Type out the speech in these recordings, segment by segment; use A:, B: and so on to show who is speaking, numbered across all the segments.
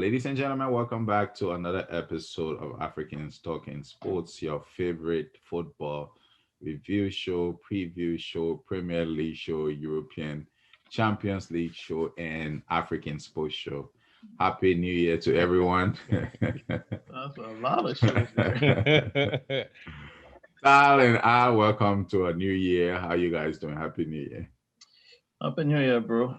A: Ladies and gentlemen, welcome back to another episode of Africans Talking Sports, your favorite football review show, preview show, Premier League show, European Champions League show, and African sports show. Happy New Year to everyone.
B: That's a lot of shows there.
A: Tal and I, welcome to a new year. How you guys doing? Happy New Year.
B: Happy New Year, bro.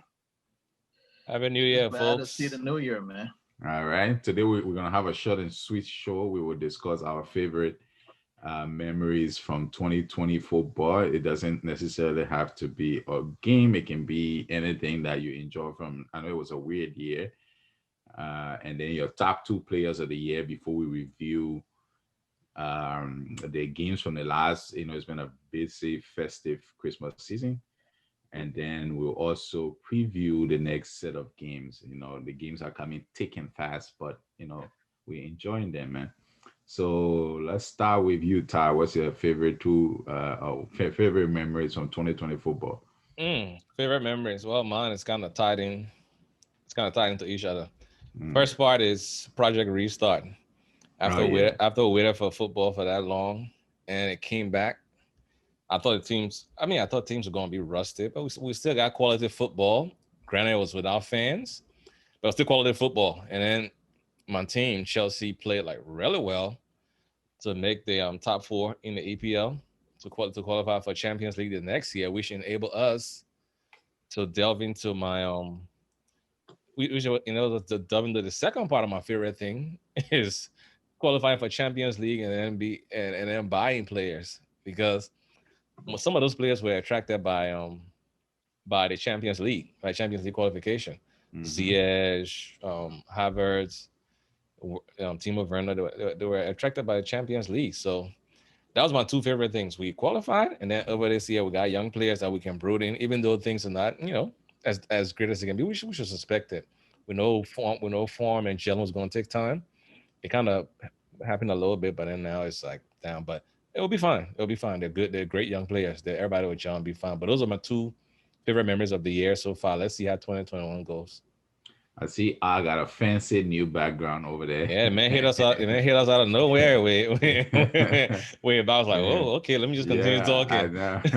C: Happy New
B: Just
C: Year,
B: glad to see
C: folks.
B: the new year, man.
A: All right. Today we're going to have a short and sweet show. We will discuss our favorite memories from 2020 football. It doesn't necessarily have to be a game. It can be anything that you enjoy from. I know it was a weird year. And then your top two players of the year before we review the games from the last, it's been a busy, festive Christmas season. And then we'll also preview the next set of games. The games are coming thick and fast, but we're enjoying them, man. So let's start with you, Ty. What's your favorite favorite memories from 2020 football?
C: Favorite memories. Well, mine is kind of tied in. It's kind of tied into each other.
A: Mm.
C: First part is Project Restart. After we waited for football for that long, and it came back. I thought teams were going to be rusted, but we still got quality football. Granted, it was without fans, but it was still quality football. And then my team, Chelsea, played like really well to make the top four in the EPL to qualify for Champions League the next year, which enable us to delve into my to delve into the second part of my favorite thing is qualifying for Champions League and then buying players, because some of those players were attracted by the Champions League, by Champions League qualification.
A: Mhm.
C: Ziyech, Havertz, Timo Werner, they were attracted by the Champions League. So that was my two favorite things. We qualified, and then over this year we got young players that we can brood in, even though things are not, as great as they can be. We should suspect it. We know form and gelling was going to take time. It kind of happened a little bit, but then now it's like down. But it'll be fine. It'll be fine. They're good. They're great young players. Everybody with John be fine. But those are my two favorite memories of the year so far. Let's see how 2021 goes.
A: I see I got a fancy new background over there.
C: Yeah, man, hit us out. Man, hit us out of nowhere. We about like, oh, okay. Let me just continue talking.
A: I know.
B: That's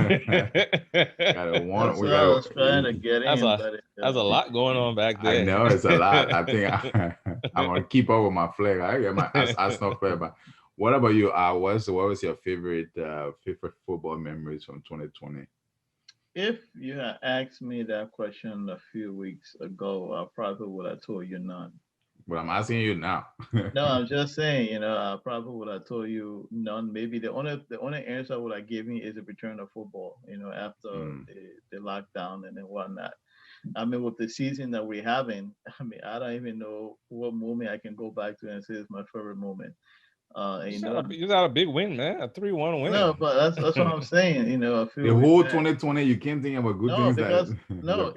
B: what I was trying to get in.
C: That's a lot going on back there.
A: I know it's a lot. I think I'm gonna keep up with my flag. I get my ass not fair, but what about you? What was your favorite football memories from 2020?
B: If you had asked me that question a few weeks ago, I probably would have told you none.
A: But I'm asking you now.
B: No, I'm just saying, I probably would have told you none. Maybe the only answer I would have given is a return of football, after the lockdown and then whatnot. I mean, with the season that we're having, I don't even know what moment I can go back to and say it's my favorite moment.
C: You got a big win, man. A 3-1 win.
B: No, but that's what I'm saying.
A: The whole 2020, you can't think about good things.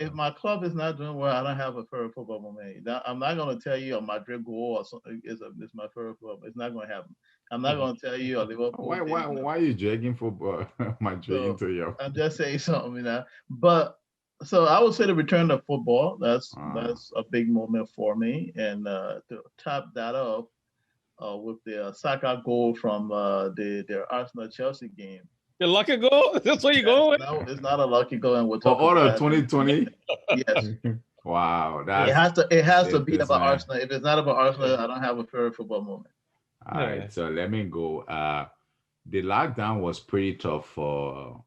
B: If my club is not doing well, I don't have a favorite football moment. I'm not going to tell you a Madrid goal or something is my favorite football. It's not going to happen. I'm not going to tell you a Liverpool.
A: Why are you dragging football? To you?
B: I'm just saying something, But so I would say the return of football. That's a big moment for me, and to top that up. With the Saka goal from their Arsenal-Chelsea game.
C: The lucky goal? That's where you go with?
B: No, it's not a lucky goal. And we'll
A: talk about 2020?
B: Yes.
A: Wow.
B: It has to be about Arsenal. If it's not about Arsenal, I don't have a favorite football moment.
A: All right, so let me go. The lockdown was pretty tough for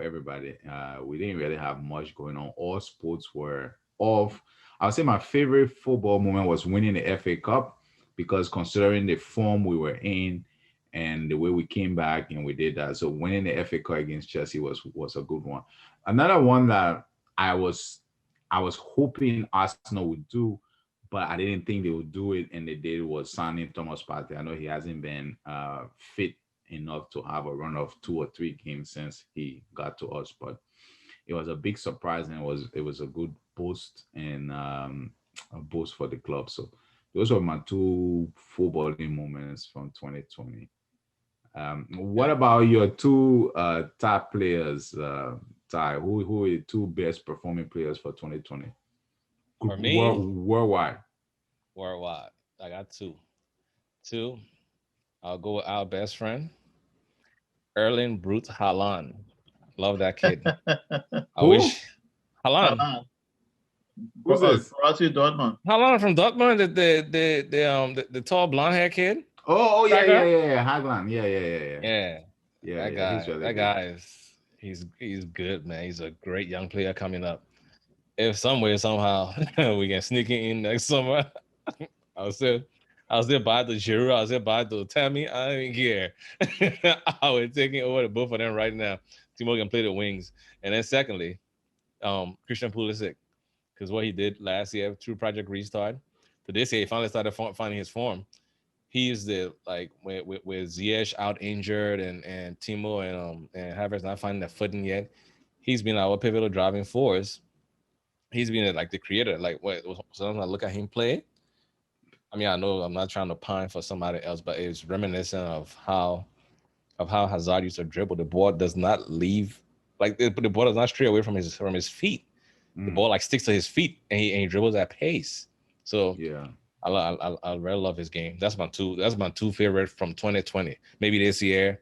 A: everybody. We didn't really have much going on. All sports were off. I would say my favorite football moment was winning the FA Cup, because considering the form we were in and the way we came back and we did that. So winning the FA Cup against Chelsea was a good one. Another one that I was hoping Arsenal would do, but I didn't think they would do it, and they did, was signing Thomas Partey. I know he hasn't been fit enough to have a run of 2 or 3 games since he got to us, but it was a big surprise, and it was a good boost and a boost for the club. So those were my two footballing moments from 2020. What about your two top players, Ty? Who are the two best performing players for 2020?
C: For me?
A: Worldwide.
C: Worldwide. I got two. Two. I'll go with our best friend, Erling Brute Haaland. Love that kid. I
A: Who?
C: wish Haaland.
B: Haaland,
A: Who's this?
B: Borussia Dortmund.
C: Haaland from Dortmund, the tall blonde hair kid.
A: Oh, yeah, yeah,
C: Striker.
A: yeah, yeah. Hagland. Yeah, yeah, yeah, yeah.
C: Yeah.
A: Yeah,
C: That
A: yeah. He's
C: guy.
A: really
C: That
A: good.
C: guy is he's good, man. He's a great young player coming up. If some way somehow we can sneak it in next summer, I was still I was there by the Giroud, I was there by the Tammy. I didn't care. I would take it over the both of them right now. Timo can play the wings. And then secondly, Christian Pulisic, because what he did last year through Project Restart to this year, he finally started finding his form. He is the like with Ziyech out injured and Timo and Havertz not finding their footing yet. He's been our pivotal driving force. He's been like the creator. Like what sometimes I look at him play. I mean, I know I'm not trying to pine for somebody else, but it's reminiscent of how Hazard used to dribble. The ball does not leave, like the ball does not stray away from his feet. The
A: Mm,
C: ball like sticks to his feet, and he dribbles at pace. So
A: yeah.
C: I really love his game. That's my two. That's my two favorite from 2020. Maybe this year,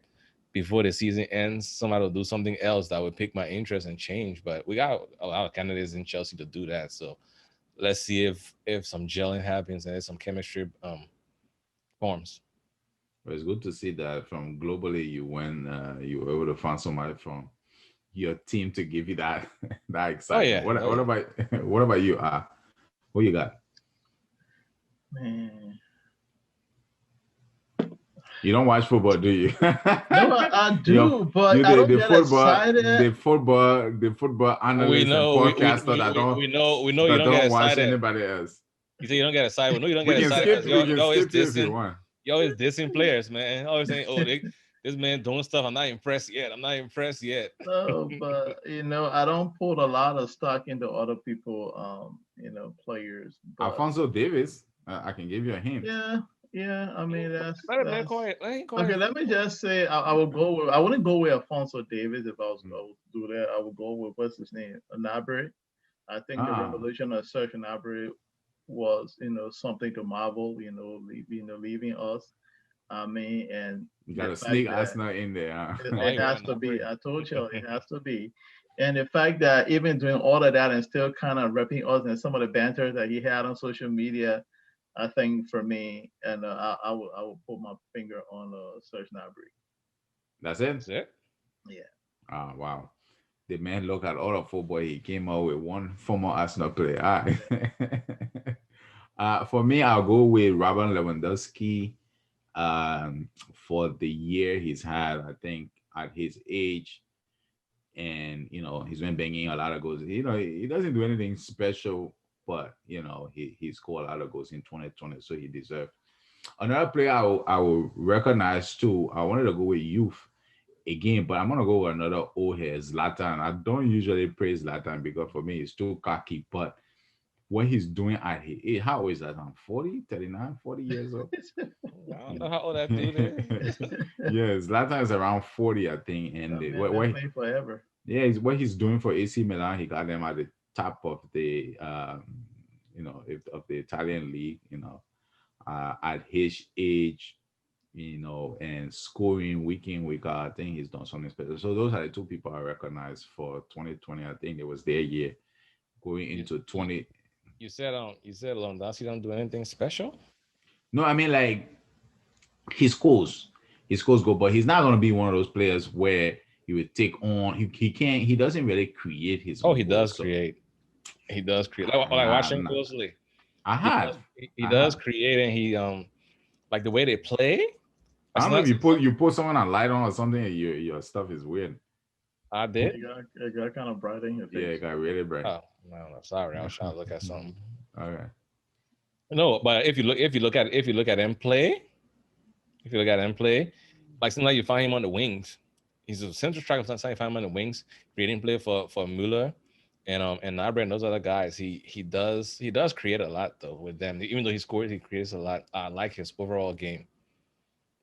C: before the season ends, somebody will do something else that would pick my interest and change. But we got a lot of candidates in Chelsea to do that. So let's see if some gelling happens and some chemistry forms.
A: But it's good to see that from globally you were able to find somebody from your team to give you that that
C: Oh
A: excitement.
C: yeah, oh
A: What
C: yeah.
A: about what about you? Who you got?
B: Man.
A: You don't watch football, do you?
B: No, I
A: you know,
B: do, but
A: you
B: I don't
A: the
B: get
A: football
B: excited.
A: the football
C: We
A: analysts and
C: know
A: podcaster
C: we know you
A: that
C: don't get
A: don't watch
C: excited.
A: anybody else.
C: You say you don't get excited. No, you don't get excited because
A: We can
C: you're always
A: skip you if you
C: dissing.
A: want.
C: You're always dissing players, man. Always saying, "Oh, this man doing stuff. I'm not impressed yet. I'm not impressed yet."
B: No, but I don't put a lot of stock into other people, players. But
A: Alfonso Davis, I can give you a hint.
B: yeah, yeah. I mean,
C: Let him man
B: that's
C: quiet. Let him
B: okay.
C: quiet.
B: Let me just say, I would go with. I wouldn't go with Alfonso Davis if I would do that. I would go with what's his name, Gnabry. I think the
A: Ah,
B: revolution of Serge Gnabry was, something to marvel. Leaving us. I mean, and
A: you got
B: the
A: to
B: fact
A: sneak
B: that
A: Arsenal in there.
C: Oh,
B: it
C: he
B: has
C: went
B: to
C: not
B: be.
C: break.
B: I told you it has to be. And the fact that even doing all of that and still kind of repping us and some of the banter that he had on social media, I think for me, and I will put my finger on Serge Gnabry.
A: That's it.
C: That's it.
B: Yeah.
A: Ah, wow. The man look at all of football. He came out with one former Arsenal player. All right. For me, I'll go with Robert Lewandowski. For the year he's had, I think at his age, and he's been banging a lot of goals. He doesn't do anything special, but he scored a lot of goals in 2020, so he deserved. Another player I will recognize too. I wanted to go with youth again, but I'm gonna go with another old head, Zlatan. I don't usually praise Zlatan because for me it's too cocky, but what he's doing at his age, how old is that? I'm 40, 39, 40 years old.
C: I don't know how old that dude is.
A: Yeah, Zlatan is around 40, I think. And
B: That man been playing forever.
A: yeah, what he's doing for AC Milan, he got them at the top of the of the Italian league, at his age, and scoring week in, week out. I think he's done something special. So those are the two people I recognize for 2020. I think it was their year going
C: You,
A: into
C: you
A: 20.
C: you said Lewandowski don't do anything special.
A: No, I mean like he scores. He scores goal, but he's not gonna be one of those players where he would take on he doesn't really create his
C: Oh,
A: own
C: he does
A: goals. So
C: create. He does create. Like
A: nah,
C: watching
A: nah.
C: closely.
A: I
C: He
A: have.
C: does. He
A: I
C: does
A: have.
C: create, and he like the way they play.
A: I
C: It's
A: don't know
C: not.
A: if you put someone on light on or something, and your stuff is weird.
C: I
B: Yeah,
C: did.
B: you got kind of bright in your
A: Yeah,
B: face.
A: it got really bright.
C: Oh no, sorry. I was trying to look at something.
A: Okay.
C: No, but if you look at him play, if you look at him play, like sometimes you find him on the wings. He's a central striker. Sometimes you find him on the wings, creating play for Mueller and Nabry and those other guys. He does create a lot though with them. Even though he scores, he creates a lot. I like his overall game,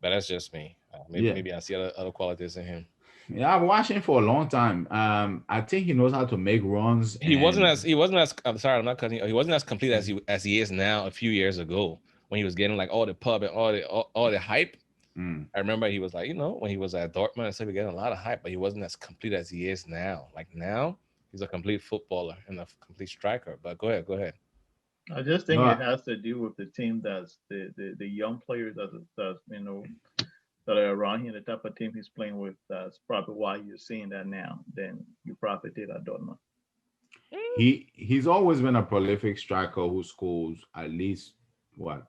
C: but that's just me. Maybe
A: Yeah.
C: maybe I see other qualities in him.
A: Yeah, I've watched him for a long time. I think he knows how to make runs, and
C: He wasn't as I'm sorry, I'm not cutting you. He wasn't as complete as he is now a few years ago when he was getting like all the pub and all the hype.
A: mm,
C: I remember he was like, when he was at Dortmund and stuff, he getting a lot of hype, but he wasn't as complete as he is now. Like now, he's a complete footballer and a complete striker. But go ahead.
B: I just think it
A: no,
B: has to do with the team that's the young players that that are around him, the type of team he's playing with. That's probably why you're seeing that now. Then you probably did at Dortmund.
A: he's always been a prolific striker who scores at least what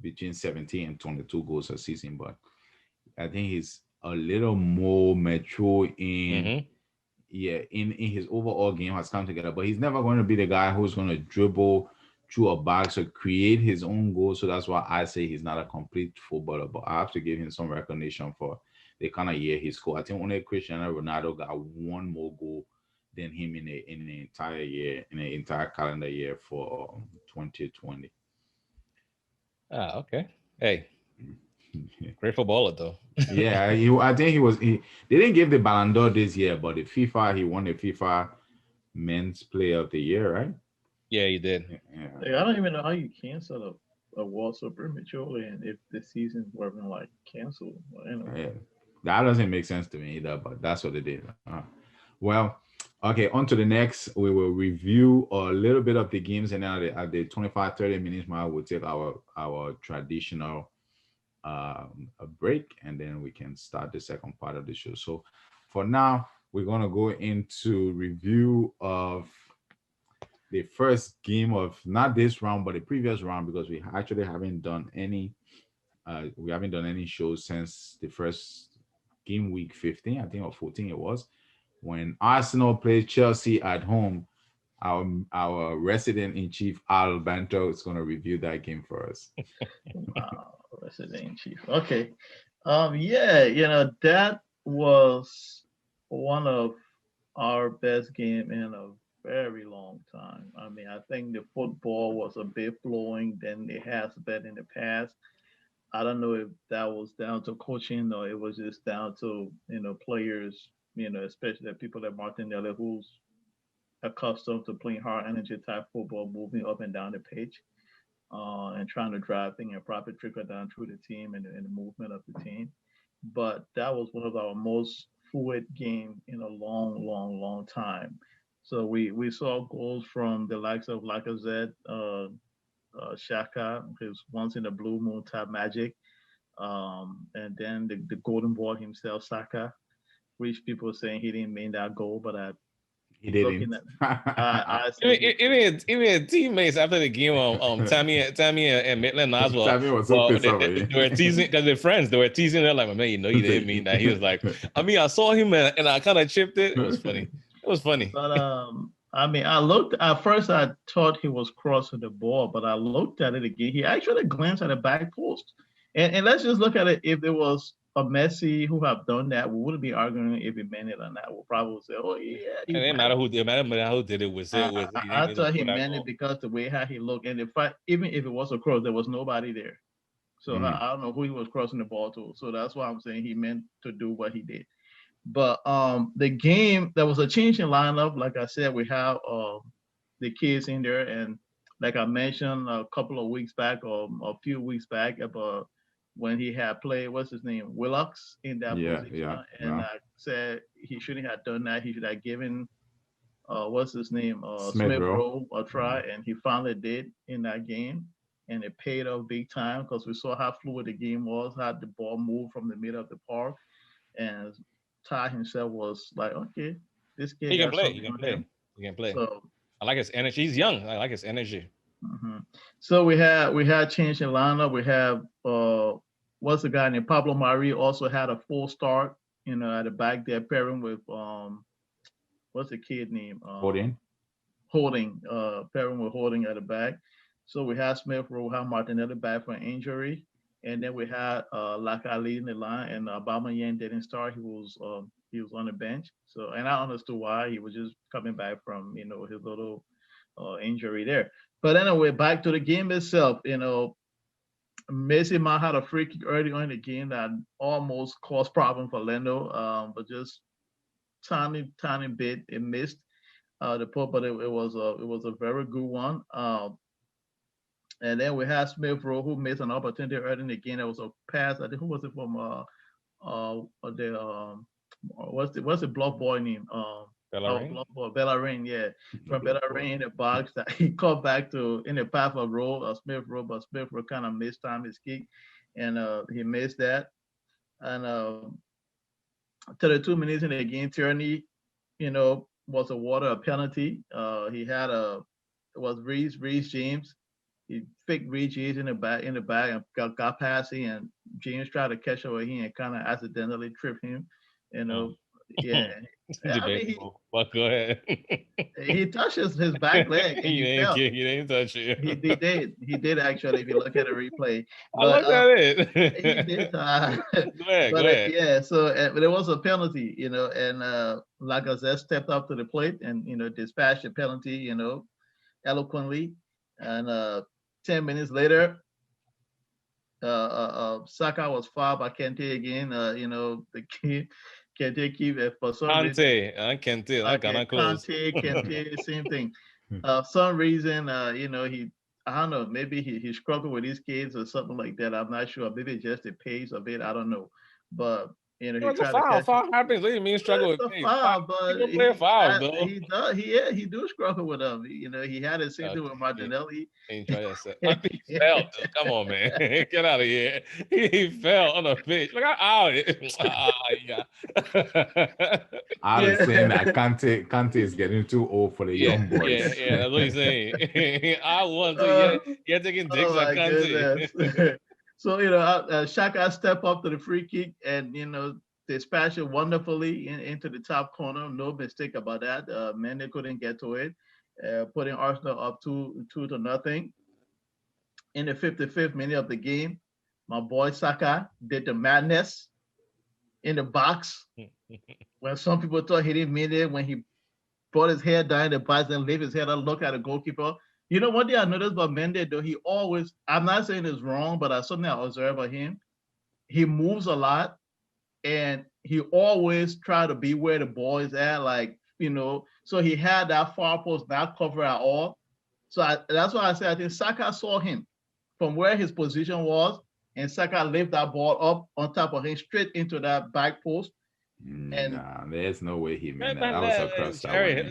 A: between 17 and 22 goals a season. But I think he's a little more mature in
C: Mm-hmm.
A: yeah, in his overall game has come together. But he's never going to be the guy who's going to dribble through a box or create his own goal. So that's why I say he's not a complete footballer. But I have to give him some recognition for the kind of year he scored. I think only Cristiano Ronaldo got one more goal than him in the entire year, in the entire calendar year for 2020.
C: Ah, okay. Hey, great footballer though.
A: Yeah, I think they didn't give the Ballon d'Or this year, but the FIFA he won the FIFA Men's Player of the Year, right?
C: Yeah, he did.
A: Yeah,
B: Like, I don't even know how you cancel a award so prematurely, and if the season wasn't like canceled. But anyway,
A: yeah. That doesn't make sense to me either, but that's what they did. Well, okay, on to the next. We will review a little bit of the games, and then at the 25-30 minutes mark, we'll take our traditional a break, and then we can start the second part of the show. So for now, we're going to go into review of the first game of not this round, but the previous round, because we actually haven't done any shows since the first game week 15, I think, or 14 it was, when Arsenal played Chelsea at home. Our resident in chief Al Banto is going to review that game for us.
B: wow, resident in chief. Okay, yeah, that was one of our best game in a very long time. I mean, I think the football was a bit flowing than it has been in the past. I don't know if that was down to coaching or it was just down to players, especially the people like Martinelli, who's accustomed to playing hard energy type football, moving up and down the pitch, and trying to drive things and proper trickle down through the team and the movement of the team. But that was one of our most fluid game in a long, long, long time. So we saw goals from the likes of Lacazette, Shaka, his once in a blue moon type magic, and then the golden boy himself, Saka, which people are saying he didn't mean that goal, but
A: He
B: looking
A: didn't.
B: at I say he
C: Even teammates after the game, Tammy and Maitland as well.
A: Sammy was so
C: Well,
A: pissed off at
C: they were teasing because they're friends. They were teasing. They're like, man, you didn't mean that. He was like, I mean, I saw him and I kind of chipped it. It was funny. It was funny.
B: But I mean, I looked at first. I thought he was crossing the ball, but I looked at it again. He actually glanced at the back post, and let's just look at it. If it was a Messi who have done that, we wouldn't be arguing if he meant it or not. We'll probably say, "Oh yeah,
C: And
B: he
C: it didn't
B: went."
C: matter who did. It matter who did it. Was it? Was
B: I
C: it
B: thought he
C: for that
B: meant it
C: goal?
B: because the way how he looked, and the fact, even if it was a cross, there was nobody there. So
A: Mm.
B: I don't know who he was crossing the ball to. So that's why I'm saying he meant to do what he did. But the game, there was a change in lineup. Like I said, we have the kids in there, and like I mentioned a couple of weeks back or a few weeks back about when he had played what's his name Willocks in that
A: Yeah,
B: position,
A: yeah,
B: and
A: yeah.
B: I said he shouldn't have done that. He should have given what's his name
A: Smith,
B: Smith
A: bro.
B: Rowe a try,
A: Mm.
B: and he finally did in that game. And it paid off big time because we saw how fluid the game was, how the ball moved from the middle of the park, and Ty himself was like, okay, this kid
C: He can
B: got
C: play. He
B: something
C: can
B: on
C: play.
B: him.
C: He can play.
B: So,
C: I like his energy. He's young. I like his energy.
B: hmm so we had change in lineup. We have what's the guy named Pablo Mari also had a full start, at the back there pairing with what's the kid name
A: Holding.
B: Holding, pairing with Holding at the back. So we had Smith Rowe, had Martinelli back for an injury. And then we had Laka leading the line, and Obama Yang didn't start. He was on the bench. So, and I understood why. He was just coming back from his little injury there. But anyway, back to the game itself. Messi might had a free kick early on in the game that almost caused problem for Leno, but just tiny bit it missed the putt, but it was a very good one. And then we had Smith Rowe who missed an opportunity early in the game. That was a pass. I think who was it from? The what's the block boy name?
C: Bellerin?
B: Block boy Bellerin, yeah, from Bellerin in the box that he caught back to in the path of Rowe, Smith Rowe, but Smith Rowe kind of missed time his kick, and he missed that. And 32 minutes in the game, Tierney, was awarded a penalty. He had it was Reece James. He faked Reece James in the back and got past him, and James tried to catch over him and kind of accidentally tripped him. You know, yeah. I mean,
C: But go ahead.
B: he touched his back leg and he fell.
C: He didn't touch it.
B: He did actually. If you look at the replay,
C: I looked at it.
B: He did.
C: Go ahead.
B: Yeah. So there was a penalty, and Lacazette stepped up to the plate and dispatched the penalty, eloquently. And 10 minutes later, Saka was fouled by Kante again. The Kante keep for some reason.
C: Kante, I cannot close.
B: Kante, same thing. Some reason, he, I don't know, maybe he struggled with his kids or something like that. I'm not sure. Maybe just the pace of it. I don't know. But he tried to catch
C: foul happens. What do you mean struggle with pace?
B: But
C: he play fouls, though.
B: He does. He do struggle with them. He had a same thing with Martinelli.
C: He fell. Come on, man. Get out of here. He fell on the pitch. Look how out it. Yeah.
A: I was saying that Kante is getting too old for the young boys.
C: Yeah, that's what he's saying. I want to. You're taking dicks on Kante.
B: So, Xhaka stepped up to the free kick and, dispatched it wonderfully into the top corner. No mistake about that. Mendy couldn't get to it, putting Arsenal up 2-0. In the 55th minute of the game, my boy Saka did the madness in the box when some people thought he didn't mean it, when he brought his head down in the box and lifted his head up, look at the goalkeeper. One thing I noticed about Mendy, though, he always, I'm not saying it's wrong, but that's something I observe about him. He moves a lot, and he always try to be where the ball is at, so he had that far post not covered at all. So that's why I say I think Saka saw him from where his position was, and Saka lifted that ball up on top of him straight into that back post.
A: And there's no way he meant that. That was across
C: Jerry,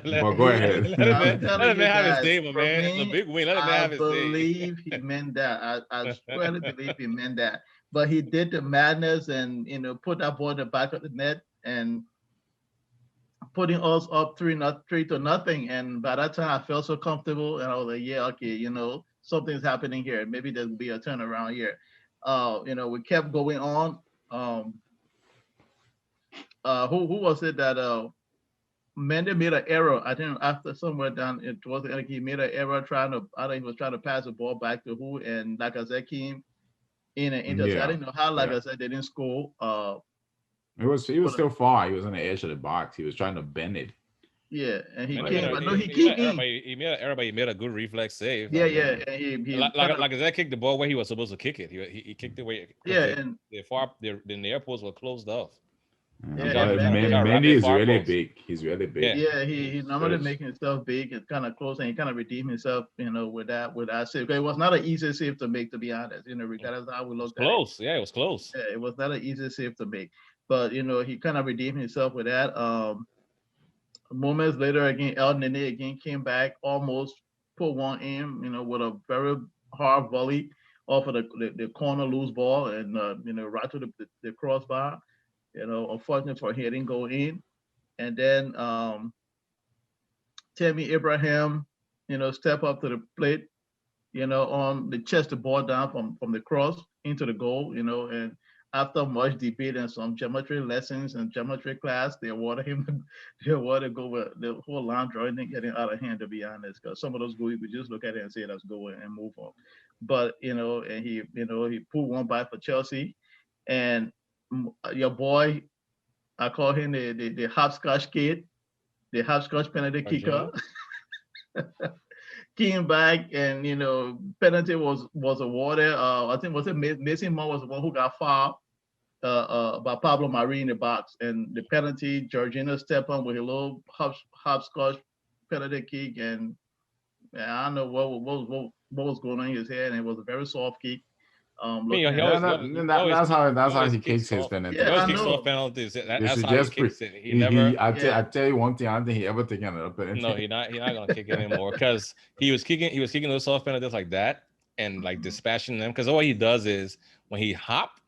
A: but go ahead.
C: Let him have his day, man. It's a big win. Let him have his day.
B: I believe he meant that. I swear to believe he meant that. But he did the madness and put that ball in the back of the net and putting us up 3-0. And by that time I felt so comfortable and I was like, yeah, okay, something's happening here. Maybe there'll be a turnaround here. We kept going on. Who was it that Mendy made an error? I think after somewhere down towards the end, he made an error he was trying to pass the ball back to who, and Lacazette came in and intercepted. Yeah. I didn't know how Lacazette didn't score.
A: He was still far. He was on the edge of the box. He was trying to bend it.
B: Yeah, and he came.
C: He made an error, but he made a good reflex save.
B: Yeah. And
C: Lacazette kicked the ball where he was supposed to kick it. He kicked it where.
B: Yeah, and
C: the near post were closed off.
A: Mendy is really big. He's really big.
B: Yeah, he's normally making himself big. It's kind of close, and he kind of redeemed himself, with that save. It was not an easy save to make, to be honest. Regardless of how we looked at it.
C: Close. Yeah, it was close.
B: Yeah, it was not an easy save to make, but he kind of redeemed himself with that. Moments later, again, El Nene again came back, almost put one in, with a very hard volley off of the corner loose ball, and right to the crossbar. Unfortunately for him, it didn't go in. And then Tammy Abraham, step up to the plate, on the chest the ball down from the cross into the goal, and after much debate and some geometry lessons and geometry class, they awarded him, they awarded go with the whole line drawing thing getting out of hand, to be honest, because some of those goals, we just look at it and say, let's go and move on. But, and he pulled one by for Chelsea, and your boy, I call him the hopscotch kid, the hopscotch penalty kicker. came back and penalty was awarded. I think was it Mason Mount was the one who got fouled by Pablo Mari in the box, and the penalty, Jorginho stepped on with a little hopscotch penalty kick, and I don't know what was going on in his head, and it was a very soft kick.
C: He
B: Looking at
A: Yeah,
C: always,
B: it.
A: that's how he
C: kicks
A: kicks his
C: soft.
A: penalty.
C: He
B: Yeah,
C: always
B: I
C: kicks soft
B: know.
C: penalties.
A: You
C: That's
A: should
C: how he
A: just
C: kicks it. He never.
A: I tell you one thing. I don't think he ever taken another penalty.
C: No, he not gonna kick anymore because he was kicking those soft penalties like that and like dispatching them. Because all he does is when he hop,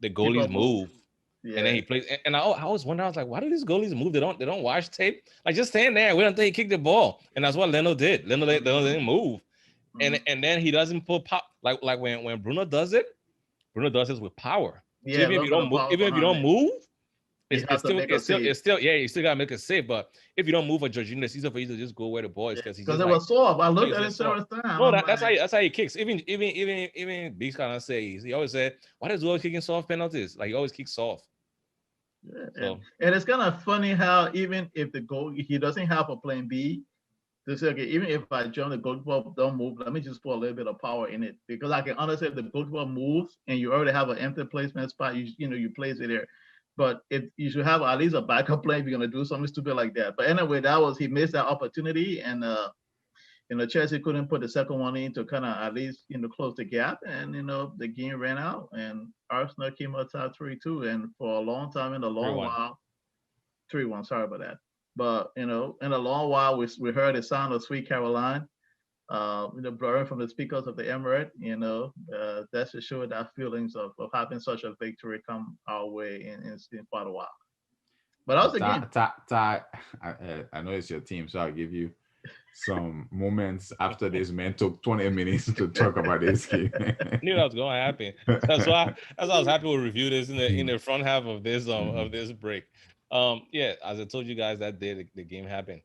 C: the
B: People
C: goalies
B: move.
C: move.
B: Yeah.
C: And then he plays, and I was wondering, I was like, why do these goalies move? They don't watch tape. Like just stand there. We don't think he kicked the ball, and that's what Leno did. Leno didn't move, and then he doesn't pull pop like when Bruno does it. Bruno does this with power. So
B: Yeah, a
C: even if
B: little
C: you
B: bit
C: don't
B: of
C: move,
B: power
C: even if you
B: behind
C: don't
B: it.
C: move,
B: You have to make a save.
C: you still gotta make a save. But if you don't move for Jorginho, it's easier for you to just go where the ball is because he
B: Because
C: just
B: it
C: like
B: was soft. I looked
C: he's
B: at it
C: just soft.
B: several times.
C: No,
B: I'm
C: that's how he kicks. Even Beast kind of says he always said, "Why does always kicking soft penalties? Like he always kicks soft."
B: yeah,
C: So
B: and it's kind of funny how even if the goal he doesn't have a plan B, they say okay, even if I join the goalkeeper don't move, let me just put a little bit of power in it because I can understand if the goalkeeper moves and you already have an empty placement spot, you place it there. But if you should have at least a backup plan if you're gonna do something stupid like that. But anyway, he missed that opportunity, and Chelsea couldn't put the second one in to kind of at least close the gap, and the game ran out, and Arsenal came out top 3-2, and for a long time in a long
C: 3-1.
B: while, 3-1. Sorry about that, but in a long while we heard the sound of Sweet Caroline, blurring from the speakers of the Emirate. That should show that feelings of having such a victory come our way in quite a while. But also again,
A: Ty, I know it's your team, so I'll give you some moments after this man took 20 minutes to talk about this game.
C: I knew that was going to happen. That's why I was happy to review this in the front half of this break. Yeah, as I told you guys that day, the game happened.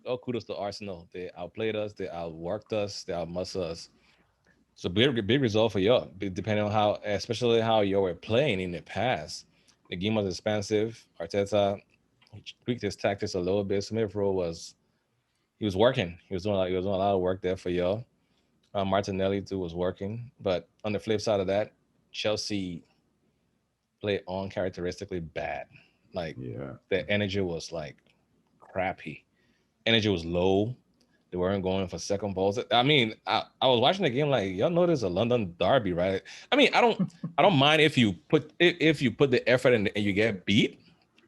C: All kudos to Arsenal. They outplayed us, they outworked us, they outmuscled us. It's a big result for y'all, depending on how, especially how y'all were playing in the past. The game was expansive. Arteta tweaked his tactics a little bit. Smith Rowe was working. He was doing a lot of work there for y'all. Martinelli too was working, but on the flip side of that, Chelsea played uncharacteristically bad. Like the energy was like crappy. Energy was low. They weren't going for second balls. I mean, I was watching the game like y'all know there's a London derby, right? I mean, I don't mind if you put the effort in and you get beat.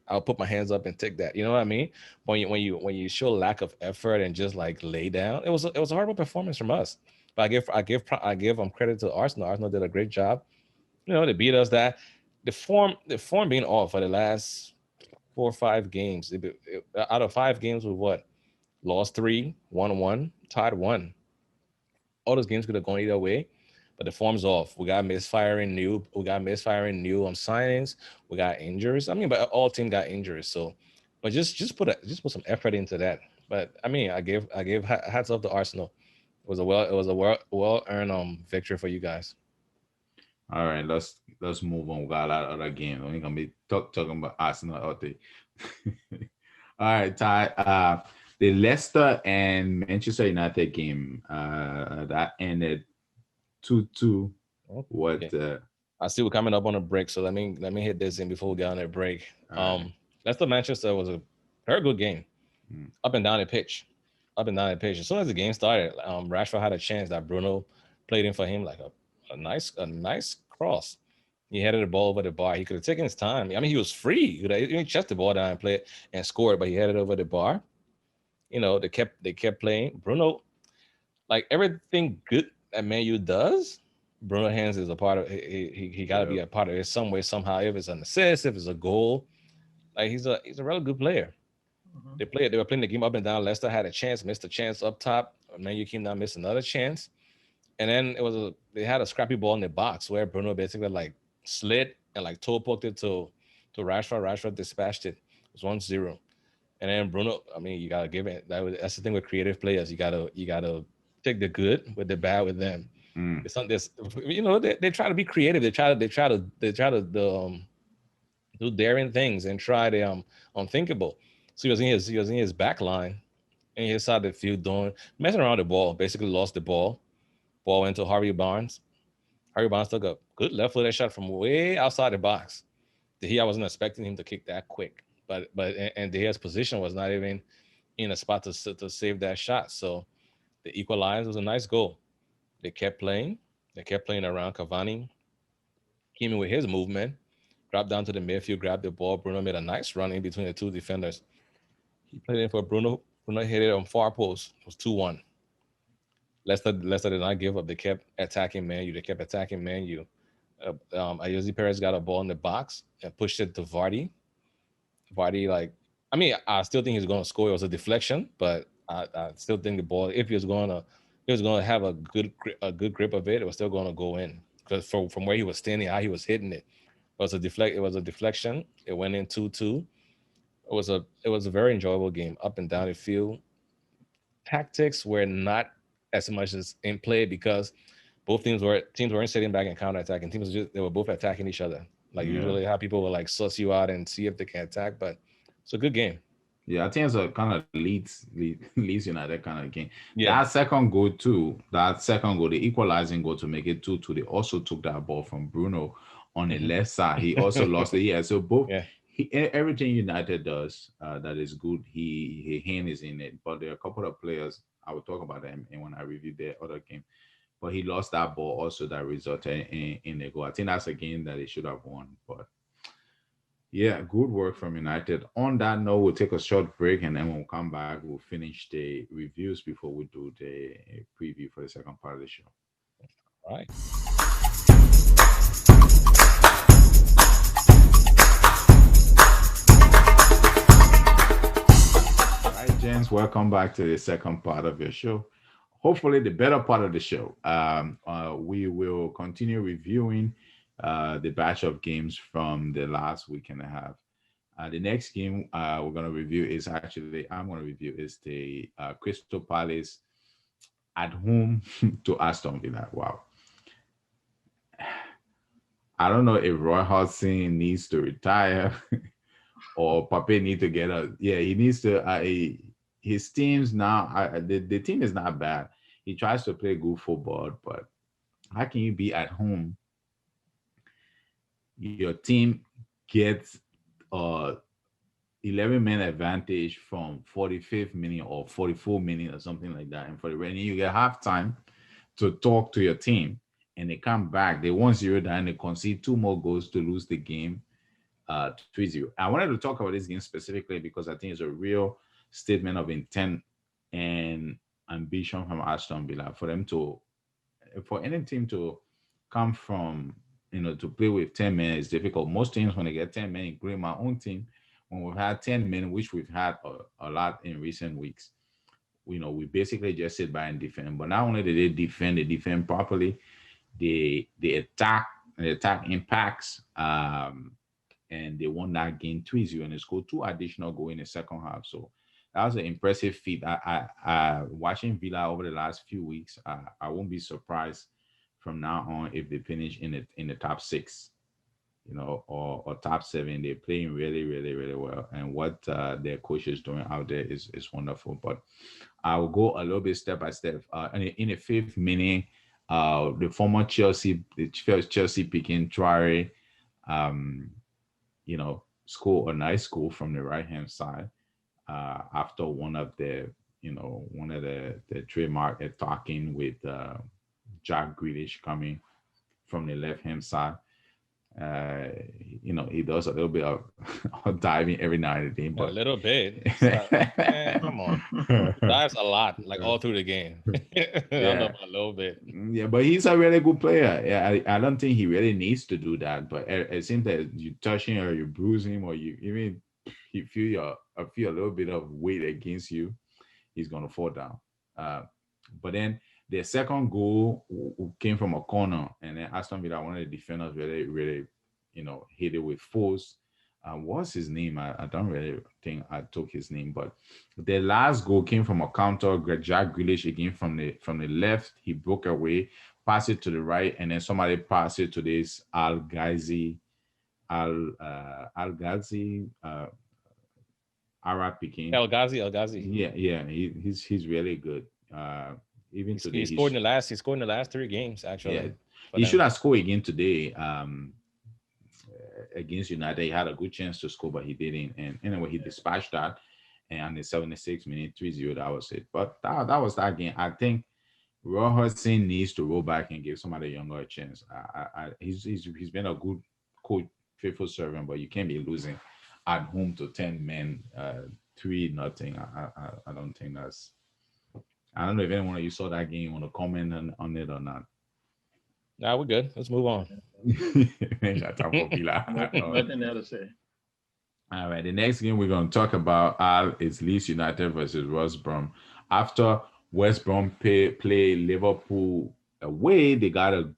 C: I'll put my hands up and take that. You know what I mean? When you show lack of effort and just like lay down, it was a horrible performance from us. But I give them credit to Arsenal. Arsenal did a great job. They beat us. That the form being off for the last 4 or 5 games. Out of 5 games, with what? Lost 3, won 1, tied 1. All those games could have gone either way, but the form's off. We got misfiring new on signings. We got injuries. I mean, but all team got injuries. So, but just put some effort into that. But I mean, I gave hats off to Arsenal. It was a well earned victory for you guys.
A: All right, let's move on. We got a lot of other games. We're gonna be talking about Arsenal all day. All right, Ty. The Leicester and Manchester United game that ended 2-2. What?
C: I see we're coming up on a break, so let me hit this in before we get on a break.
A: Right.
C: Leicester Manchester was a very good game, up and down the pitch. As soon as the game started, Rashford had a chance that Bruno played in for him like a nice cross. He headed the ball over the bar. He could have taken his time. I mean, he was free. He could have chest the ball down and play it and score it, but he headed over the bar. They kept playing. Bruno, like everything good that Man U does, Bruno Hans is a part of. He got to be a part of it some way, somehow. If it's an assist, if it's a goal, like he's a really good player.
B: Mm-hmm.
C: They were playing the game up and down. Leicester had a chance, missed a chance up top. Man U came down, missed another chance, and then they had a scrappy ball in the box where Bruno basically like slid and like toe poked it to Rashford. Rashford dispatched it. It was 1-0. And then Bruno, I mean, you gotta give it. That's the thing with creative players. You gotta take the good with the bad with them. It's not this. They try to be creative. They try to do daring things and try the unthinkable. So he was in his back line, And he inside the field doing messing around the ball. Basically lost the ball. Ball went to Harvey Barnes. Harvey Barnes took a good left footed shot from way outside the box. I wasn't expecting him to kick that quick. And De Gea's position was not even in a spot to save that shot. So the equalizer was a nice goal. They kept playing. They kept playing around. Cavani came in with his movement, dropped down to the midfield, grabbed the ball. Bruno made a nice run in between the two defenders. He played in for Bruno. Bruno hit it on far post. It was 2-1. Leicester did not give up. They kept attacking Man U. They kept attacking Man U. Ayoze Perez got a ball in the box and pushed it to Vardy. Vardy, like, I mean, I still think he's going to score. It was a deflection, but I still think the ball, if he was going to have a good grip of it, it was still going to go in because from where he was standing, how he was hitting it. It was a deflection. It went in 2-2. It was a very enjoyable game, up and down the field. Tactics were not as much as in play because both teams weren't sitting back and counterattacking. They were both attacking each other. Like
A: Yeah.
C: usually how people will like suss you out and see if they can attack, but it's a good game.
A: Yeah, I think it's a kind of Leeds United kind of game.
C: Yeah.
A: That second goal, the equalizing goal to make it 2-2. They also took that ball from Bruno on the left side. He also lost it. Yeah, so both
C: Yeah.
A: everything United does that is good, he hand is in it. But there are a couple of players I will talk about them and when I review their other game. But he lost that ball also that resulted in the goal. I think that's a game that he should have won. But yeah, good work from United. On that note, we'll take a short break and then when we come back, we'll finish the reviews before we do the preview for the second part of the show.
C: All right.
A: All right, gents, welcome back to the second part of your show. Hopefully, the better part of the show. We will continue reviewing the batch of games from the last week and a half. The next game we're going to review is actually, I'm going to review is the Crystal Palace at home to Aston Villa. Wow. I don't know if Roy Hodgson needs to retire or Pape need to get a, yeah, he needs to, his teams now, the team is not bad. He tries to play good football, but how can you be at home? Your team gets 11-man advantage from 45th minute or 44th minute or something like that. And for the rain, you get halftime to talk to your team and they come back. They 1-0 down, they concede 2 more goals to lose the game 3-0. I wanted to talk about this game specifically because I think it's a real statement of intent and ambition from Aston Villa for any team to come from, to play with 10 men is difficult. Most teams, when they get 10 men, including my own team, when we've had 10 men, which we've had a lot in recent weeks, we basically just sit by and defend. But not only do they defend properly, they attack, and the attack impacts, and they won that game 3-0 and they scored 2 additional goals in the second half. So that was an impressive feat. I watching Villa over the last few weeks, I won't be surprised from now on if they finish in the top 6, or top 7. They're playing really, really, really well, and what their coach is doing out there is wonderful. But I will go a little bit step by step. In the 5th minute, the former Chelsea picking Traore, score a nice goal from the right hand side after one of the trademark attacking with Jack Grealish coming from the left hand side. He does a little bit of diving every now and then, but
C: a little bit. Man, come on, he dives a lot, like all through the game. I don't know about a little bit.
A: Yeah, but he's a really good player. Yeah, I don't think he really needs to do that. But it seems that you touch him or you bruise him or you feel a little bit of weight against you, he's gonna fall down. But then the second goal came from a corner, and then Aston Villa, one of the defenders, really, really, hit it with force. What's his name? I don't really think I took his name, but the last goal came from a counter. Jack Grealish again from the left. He broke away, passed it to the right, and then somebody passed it to this Al Ghazi. Arab Pekin.
C: El Ghazi.
A: Yeah, he's really good. Even today,
C: He scored in the last 3 games
A: yeah,
C: actually for
A: he should
C: them.
A: have scored again today. Against United, he had a good chance to score, but he didn't. And anyway, he dispatched that. And on the 76 minute 3-0, that was it. But that was that game. I think Roy Hodgson needs to roll back and give somebody younger a chance. He's been a good coach, faithful servant, but you can't be losing at home to 10 men, 3-0. I don't think that's. I don't know if anyone of you saw that game, want to comment on it or not.
C: Nah, we're good. Let's move on.
A: Ain't got time for Pilar.
B: Nothing there to say.
A: All right, the next game we're going to talk about is Leeds United versus West Brom. After West Brom play Liverpool away, they got a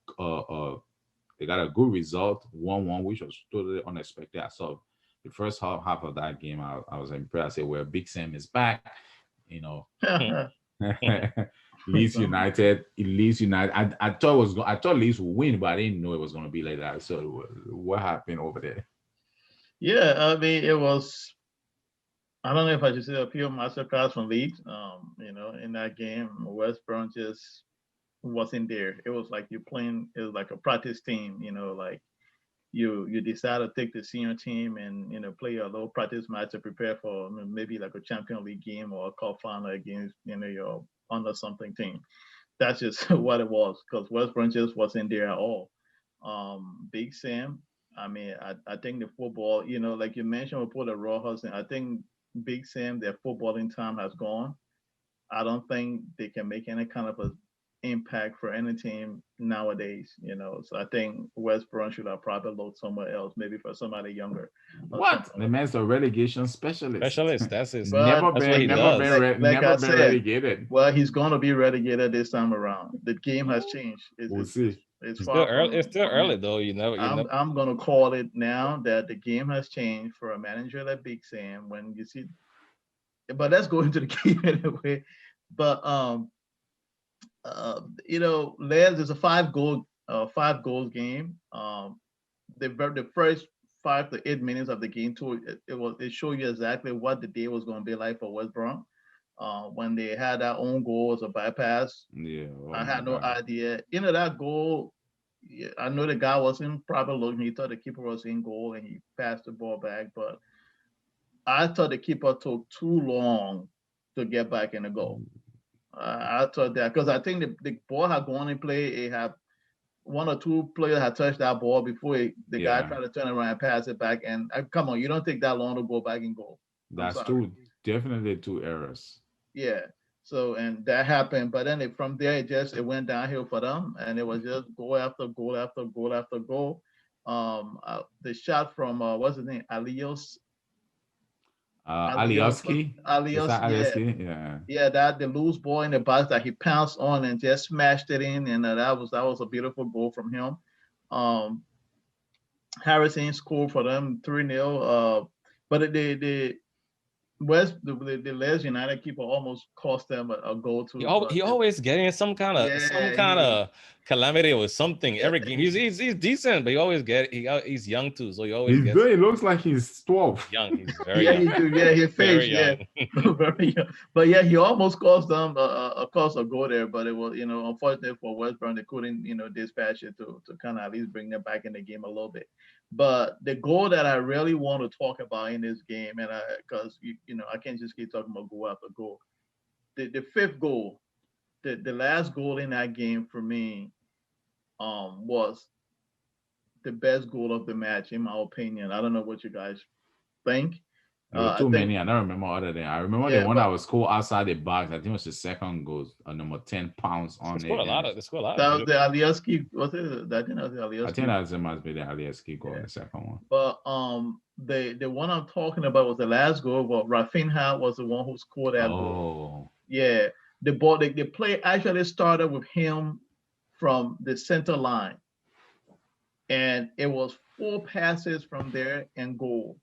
A: good result, 1-1, which was totally unexpected. I saw the first half of that game. I was impressed. I said, "Well, Big Sam is back," you know. Leeds United. I thought I thought Leeds would win, but I didn't know it was going to be like that. So what happened over there?
B: Yeah, I mean, it was. I don't know if I should say a pure masterclass from Leeds. In that game, West Brom just wasn't there. It was like you're playing. It was like a practice team. Like you decide to take the senior team and play a little practice match to prepare for maybe like a Champions League game or a cup final against your under something team. That's just what it was because West Brom just wasn't there at all. Big Sam. I mean, I think the football, like you mentioned before the Raw Hudson, I think Big Sam, their footballing time has gone. I don't think they can make any kind of a impact for any team nowadays. So I think West Brom should have probably looked somewhere else, maybe for somebody younger or
A: What?
B: something
A: The
B: like that.
A: man's a relegation specialist.
C: Specialist. That's his.
B: But
C: That's what he does.
B: like
A: Never
B: I
A: been
B: said,
A: relegated.
B: well, he's gonna be relegated this time around. The game has changed.
A: We'll see.
B: It's
C: It's still
B: far
C: early. It's still
B: from
C: early
B: him.
C: though.
B: I'm gonna call it now that the game has changed for a manager like Big Sam. When you see, but let's go into the game anyway. But Les is a five goals game. The first 5 to 8 minutes of the game too, it showed you exactly what the day was going to be like for West Brom. When they had that own goal as a bypass,
A: Yeah. Oh
B: I
A: my
B: had no
A: God.
B: idea. That goal. Yeah, I know the guy wasn't probably looking. He thought the keeper was in goal and he passed the ball back, but I thought the keeper took too long to get back in the goal. I thought that because I think the ball had gone in play. It had one or two players had touched that ball before the guy
A: Yeah.
B: tried to turn around and pass it back. And come on, you don't take that long to go back and goal. I'm
A: That's
B: sorry.
A: definitely two errors.
B: Yeah. So and that happened, but then from there it went downhill for them, and it was just goal after goal after goal after goal. The shot from what's his name, Alios,
A: Alioski. Is
B: Alios,
A: that
B: yeah,
A: Alioski? Yeah.
B: yeah, that the loose ball in the box that he pounced on and just smashed it in, and that was a beautiful goal from him. Um, Harrison scored for them 3-0. But the the Les United keeper almost cost them a goal too. But
C: He always getting some
B: yeah,
C: kind of calamity or something
B: yeah,
C: every game. He's decent, but he's young too, so he always
A: He's
C: gets
A: good. It looks like he's 12.
C: young. He's very
B: yeah,
C: young,
B: he do. Yeah, his face.
C: very
B: Yeah,
C: young.
B: very young. But yeah, he almost cost them a goal there. But it was unfortunate for West Brom, they couldn't dispatch it to kind of at least bring them back in the game a little bit. But the goal that I really want to talk about in this game, and because I can't just keep talking about goal after goal. The fifth goal, the last goal in that game for me, was the best goal of the match in my opinion. I don't know what you guys think.
A: There were
B: I
A: too
B: think
A: many. I don't remember other than I remember the
B: yeah,
A: one that
B: but
A: was scored outside the box. I think it was the second goal, number 10 pounds
C: They
A: on
C: score
A: it.
C: a lot
A: And
C: of they score a lot of
B: that was the
C: beautiful.
B: Alioski. Was it? I think that was the
A: I think
B: Alioski.
A: that must be the Alioski goal,
B: Yeah.
A: the second one.
B: But the one I'm talking about was the last goal. But Rafinha was the one who scored that goal.
A: Oh,
B: Yeah, the ball. The play actually started with him from the center line, and it was 4 passes from there and goal.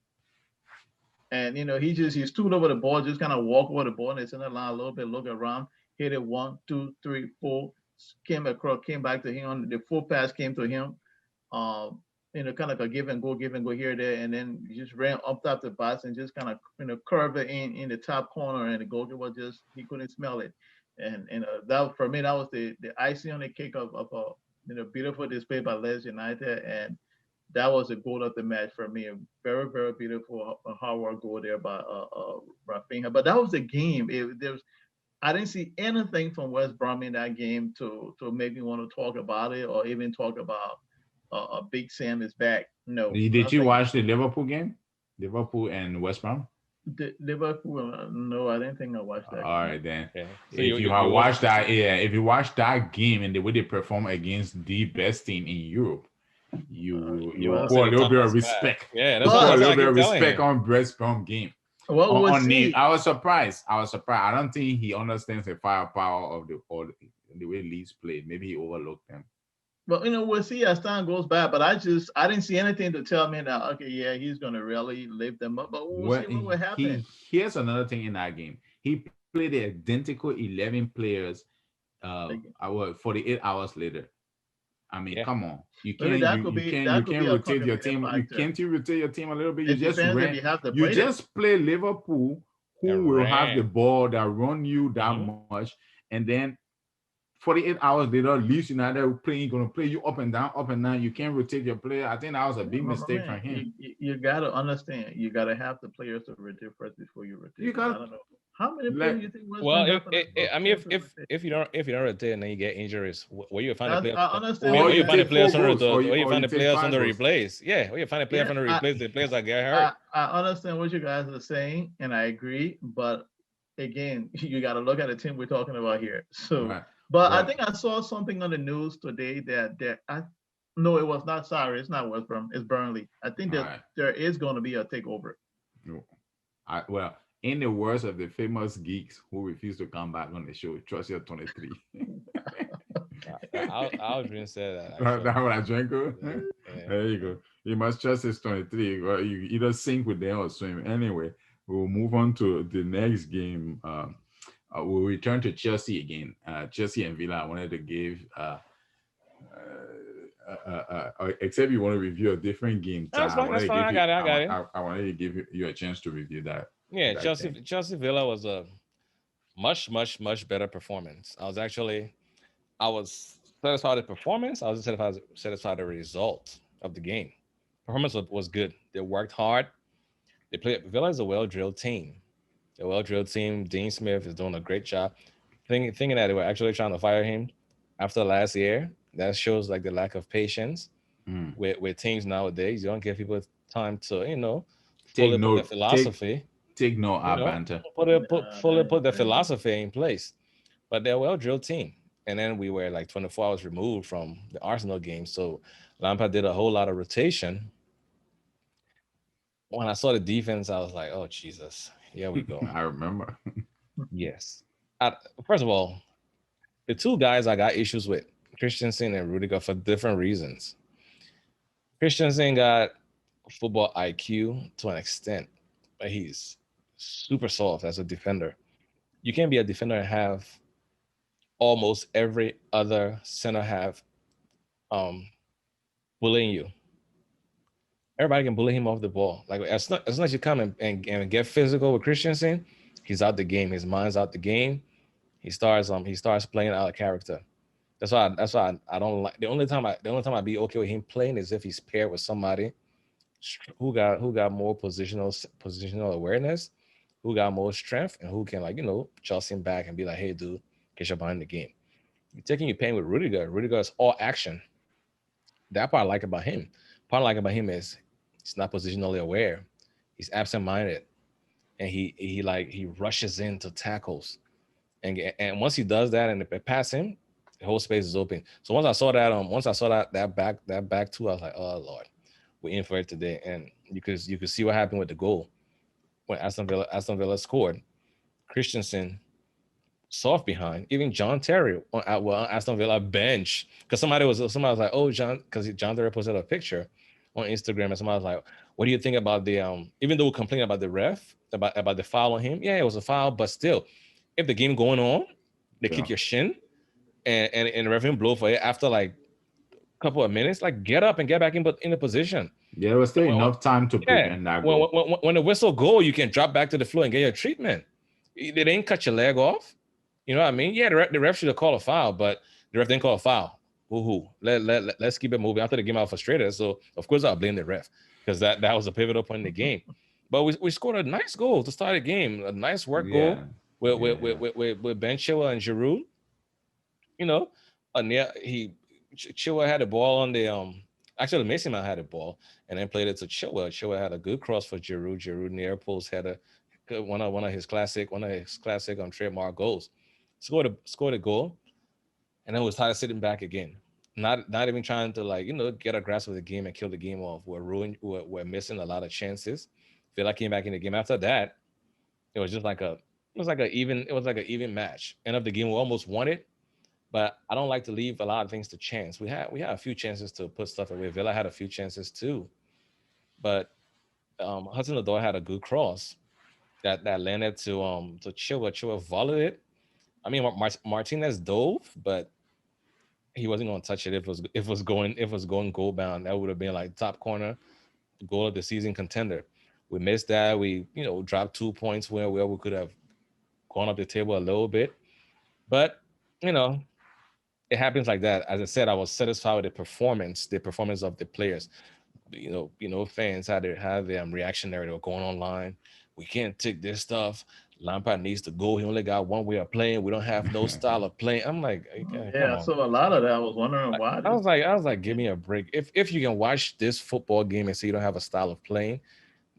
B: And he stood over the ball, just kind of walk over the ball, and it's in the line a little bit, look around, hit it one, two, three, four, came across, came back to him. The full pass came to him. Um, kind of a give and go here there, and then you just ran up top the box and just kind of curve it in the top corner, and the goalkeeper just he couldn't smell it, and that for me that was the icing on the cake of a beautiful display by Leeds United, and that was the goal of the match for me. A very very beautiful hard work goal there by Rafinha. But that was the game. I didn't see anything from West Brom in that game to make me want to talk about it or even talk about Big Sam is back. No,
A: Did you watch the Liverpool game? Liverpool and West Brom?
B: Liverpool? No, I didn't think I watched that.
A: All right then.
C: Yeah. So
A: if you watched that, if you watch that game and the way they perform against the best team in Europe, you pour a little bit of respect.
C: Yeah, that's a
A: little bit of respect on West Brom game.
B: Well,
A: I was surprised. I don't think he understands the firepower of the way Leeds played. Maybe he overlooked them.
B: But we'll see as time goes by. But I didn't see anything to tell me that okay, yeah, he's gonna really lift them up. But we'll see what will happen.
A: Here's another thing in that game. He played the identical 11 players 48 hours later. I mean, come on. You can't rotate your team. Can't you rotate your team a little bit? You just play Liverpool, who will have the ball that run you that much, and then 48 hours later, Leeds United going to play you up and down. You can't rotate your player. I think that was a big mistake from him.
B: You got to understand. You got to have the players to rotate first before you rotate. I don't know. How many players do you think?
C: If you don't rotate and then you get injuries, where you find the players?
B: I understand.
C: Where you find the players on the replace? Yeah, where you find the players on the replace the players that get hurt.
B: I understand what you guys are saying, and I agree. But again, you got to look at the team we're talking about here. So. Right. But I think I saw something on the news today that no, it was not. Sorry, it's not West Brom. It's Burnley. I think that there is going to be a takeover.
A: Well, in the words of the famous geeks who refuse to come back on the show, trust your 23.
C: I was going to say that.
A: That's what I drank. Yeah. There you go. You must trust his 23. Well, you either sink with them or swim. Anyway, we'll move on to the next game. We'll return to Chelsea again. Chelsea and Villa. I wanted to give, except you want to review a different game.
C: That's fine. I got it.
A: I wanted to give you a chance to review that.
C: Yeah, Chelsea Villa was a much better performance. I was satisfied with the performance. I was satisfied with the result of the game. Performance was good. They worked hard. Villa is a well-drilled team. A well-drilled team. Dean Smith is doing a great job. Thinking that they were actually trying to fire him after last year, that shows like the lack of patience with teams nowadays. You don't give people time to,
A: take note,
C: the philosophy.
A: Take note, banter.
C: Put the philosophy in place. But they're a well-drilled team. And then we were like 24 hours removed from the Arsenal game. So Lampard did a whole lot of rotation. When I saw the defense, I was like, oh, Jesus. Here we go.
A: I remember.
C: Yes. First of all, the two guys I got issues with, Christensen and Rudiger, for different reasons. Christensen got football IQ to an extent, but he's super soft as a defender. You can't be a defender and have almost every other center half bullying you. Everybody can bully him off the ball. Like as soon as you come and get physical with Christensen, he's out the game. His mind's out the game. He starts playing out of character. That's why I don't like. The only time I be okay with him playing is if he's paired with somebody who got more positional awareness, who got more strength, and who can Chelsea him back and be like, hey dude, get your behind the game. You're playing with Rudiger. Rudiger is all action. That part I like about him. Part I like about him is he's not positionally aware. He's absent-minded, and he rushes into tackles, and once he does that and if it pass him, the whole space is open. So once I saw that back two, I was like, oh Lord, we're in for it today. And you could see what happened with the goal when Aston Villa scored. Christensen soft behind, even John Terry on Aston Villa bench, because somebody was like, oh John, because John Terry posted a picture on Instagram and somebody was like, what do you think about the even though we complain about the ref about the foul on him? Yeah, it was a foul, but still, if the game going on, they kick your shin and the referee blow for it after like couple of minutes, like get up and get back in the position.
A: Yeah, there was still enough time to
C: Yeah,
A: prevent that goal.
C: when the whistle go, you can drop back to the floor and get your treatment. They didn't cut your leg off. You know what I mean? Yeah, the ref should have called a foul, but the ref didn't call a foul. Woohoo! Let's keep it moving. After the game, I was frustrated, so of course I'll blame the ref because that was a pivotal point in the game. But we scored a nice goal to start the game, a nice work goal
A: Yeah.
C: with Ben Chilwell and Giroud. You know, Chilwell had the ball on the actually Mason Mount had the ball and then played it to Chilwell. Chilwell had a good cross for Giroud. Giroud near post had a one of his classic trademark goals. Scored a goal, and then was tired of sitting back again. Not even trying to get a grasp of the game and kill the game off. We're missing a lot of chances. Feel like came back in the game after that. It was just like a even match. End of the game, we almost won it, but I don't like to leave a lot of things to chance. We had a few chances to put stuff away. Villa had a few chances too, but Hudson Odoi had a good cross that landed to Chilwell. Chilwell volleyed it. I mean, Martinez dove, but he wasn't going to touch it. If it was going goal bound, that would have been like top corner goal of the season contender. We missed that. We dropped 2 points where we could have gone up the table a little bit, but you know it happens like that. As I said, I was satisfied with the performance of the players. Fans had their reactionary. They were going online. We can't take this stuff. Lampard needs to go. He only got one way of playing. We don't have no style of playing. I'm like,
B: Yeah,
C: come
B: I
C: on.
B: saw a lot of that. I was wondering why.
C: I was like, give me a break. If you can watch this football game and say you don't have a style of playing,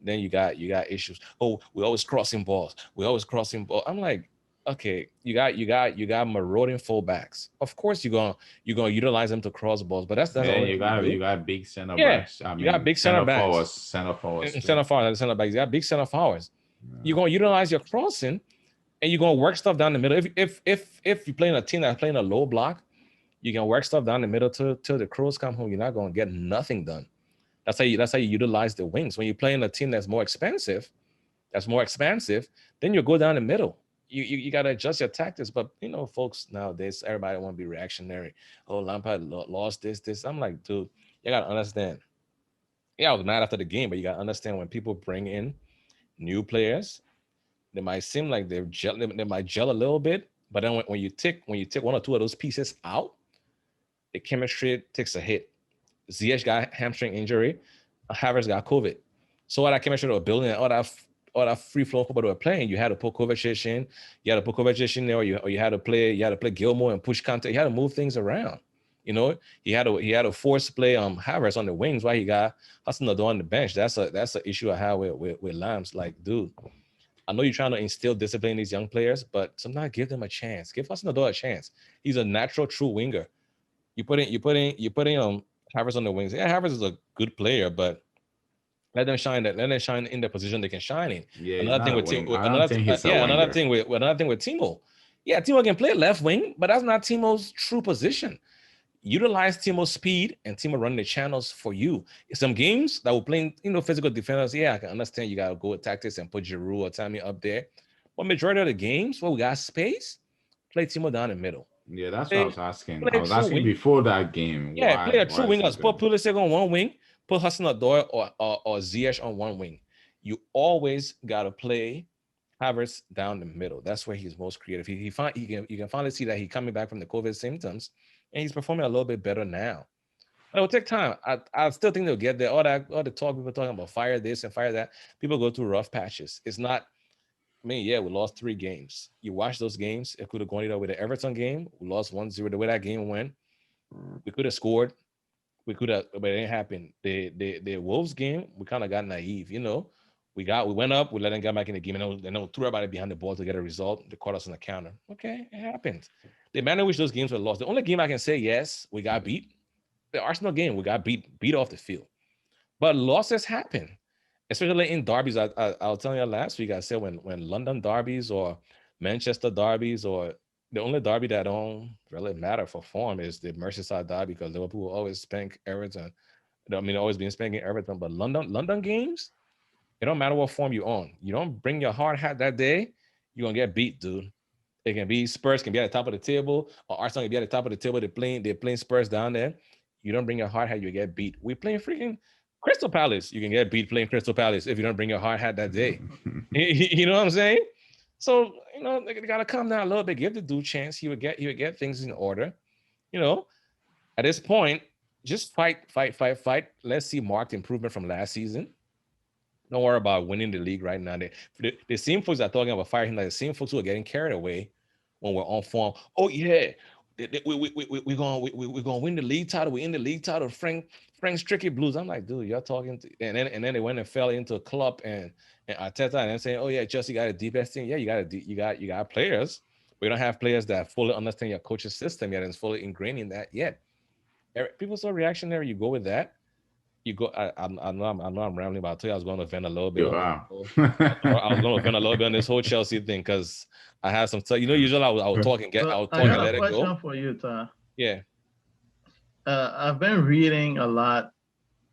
C: then you got issues. Oh, we always crossing balls. I'm like, okay, you got marauding fullbacks. Of course you're gonna utilize them to cross balls, but that's the
A: Yeah,
C: only
A: you
C: thing you
A: got
C: do.
A: you got big center
C: Yeah,
A: backs. I
C: you got
A: mean,
C: big center backs.
A: center forwards
C: And
A: too.
C: center backs. You got big center forwards. You're gonna utilize your crossing, and you're gonna work stuff down the middle. If you're playing a team that's playing a low block, you can work stuff down the middle till the crows come home. You're not gonna get nothing done. That's how you utilize the wings. When you're playing a team that's more expensive, then you go down the middle. You got to adjust your tactics. But folks nowadays, everybody want to be reactionary. Oh, Lampard lost this. I'm like, dude, you got to understand. Yeah, I was mad after the game, but you got to understand when people bring in new players, they might seem like they might gel a little bit, but then when you take one or two of those pieces out, the chemistry takes a hit. Ziyech got hamstring injury, Havertz got COVID. So all that chemistry they were building and all that free flow football they were playing, you had to put Kovacic in, there, or you had to play Gilmore and push Kante. You had to move things around. He had to force play Havertz on the wings while he got Hudson Odoi on the bench. That's an issue I have with Lambs. Like, dude, I know you're trying to instill discipline in these young players, but sometimes give them a chance. Give Hudson Odoi a chance. He's a natural true winger. You putting Havertz on the wings. Yeah, Havertz is a good player, but let them shine in the position they can shine in.
A: Yeah, he's
C: Another
A: not
C: thing
A: a
C: with
A: wing. I don't think he's a
C: another
A: winger.
C: thing with Timo. Yeah, Timo can play left wing, but that's not Timo's true position. Utilize Timo's speed and Timo running the channels for you. Some games that we're playing, physical defenders. Yeah, I can understand you gotta go with tactics and put Giroud or Tammy up there. But majority of the games where we got space, play Timo down the middle.
A: Yeah, that's what I
C: Play
A: was asking. I
C: play a
A: was
C: true
A: asking
C: wing.
A: before that game
C: Yeah, play a
A: why
C: true
A: is he
C: wingers. Put
A: doing?
C: Pulisic on one wing, put Hudson Odoi or Ziyech on one wing. You always gotta play Havertz down the middle. That's where he's most creative. You can finally see that he's coming back from the COVID symptoms, and he's performing a little bit better now. But it will take time. I still think they'll get there. All the talk people talking about fire this and fire that. People go through rough patches. It's not. I mean, yeah, we lost 3 games. You watch those games. It could have gone either with the Everton game. We lost 1-0. The way that game went, we could have scored. We could have, but it didn't happen. The Wolves game, we kind of got naive. We went up. We let them get back in the game, and then threw everybody behind the ball to get a result. They caught us on the counter. Okay, it happened. The manner in which those games were lost. The only game I can say yes, we got beat. The Arsenal game, we got beat off the field. But losses happen, especially in derbies. I was telling you last week. I said when London derbies or Manchester derbies or the only derby that don't really matter for form is the Merseyside derby because Liverpool will always spank Everton. I mean, always been spanking Everton, but London games, it don't matter what form you're on. You don't bring your hard hat that day, you're gonna get beat, dude. It can be Spurs can be at the top of the table, or Arsenal can be at the top of the table. They're playing Spurs down there. You don't bring your hard hat, you get beat. We playing freaking Crystal Palace. You can get beat playing Crystal Palace if you don't bring your hard hat that day. You know what I'm saying? So they gotta come down a little bit, give the dude a chance. He would get things in order. You know, at this point, just fight, fight, fight, fight. Let's see marked improvement from last season. Don't worry about winning the league right now. The same folks that are talking about firing him, like the same folks who are getting carried away when we're on form. Oh yeah, we're gonna win the league title. We in the league title. Frank Stricky Blues. I'm like, dude, y'all talking to, and then they went and fell into a club and Arteta and then saying, oh yeah, Chelsea got a deep team. Yeah, you got players. We don't have players that fully understand your coaching system yet and is fully ingrained in that yet. People so reactionary. You go with that. You go. I know I'm rambling, but I tell you I was going to vent a little bit
A: You
C: on this.
A: are.
C: I was going to vent a little bit on this whole Chelsea thing because I had some. Usually I would talk and get. I would
B: I
C: talk and
B: got a
C: let it
B: question
C: go.
B: for you, Ty.
C: Yeah.
B: I've been reading a lot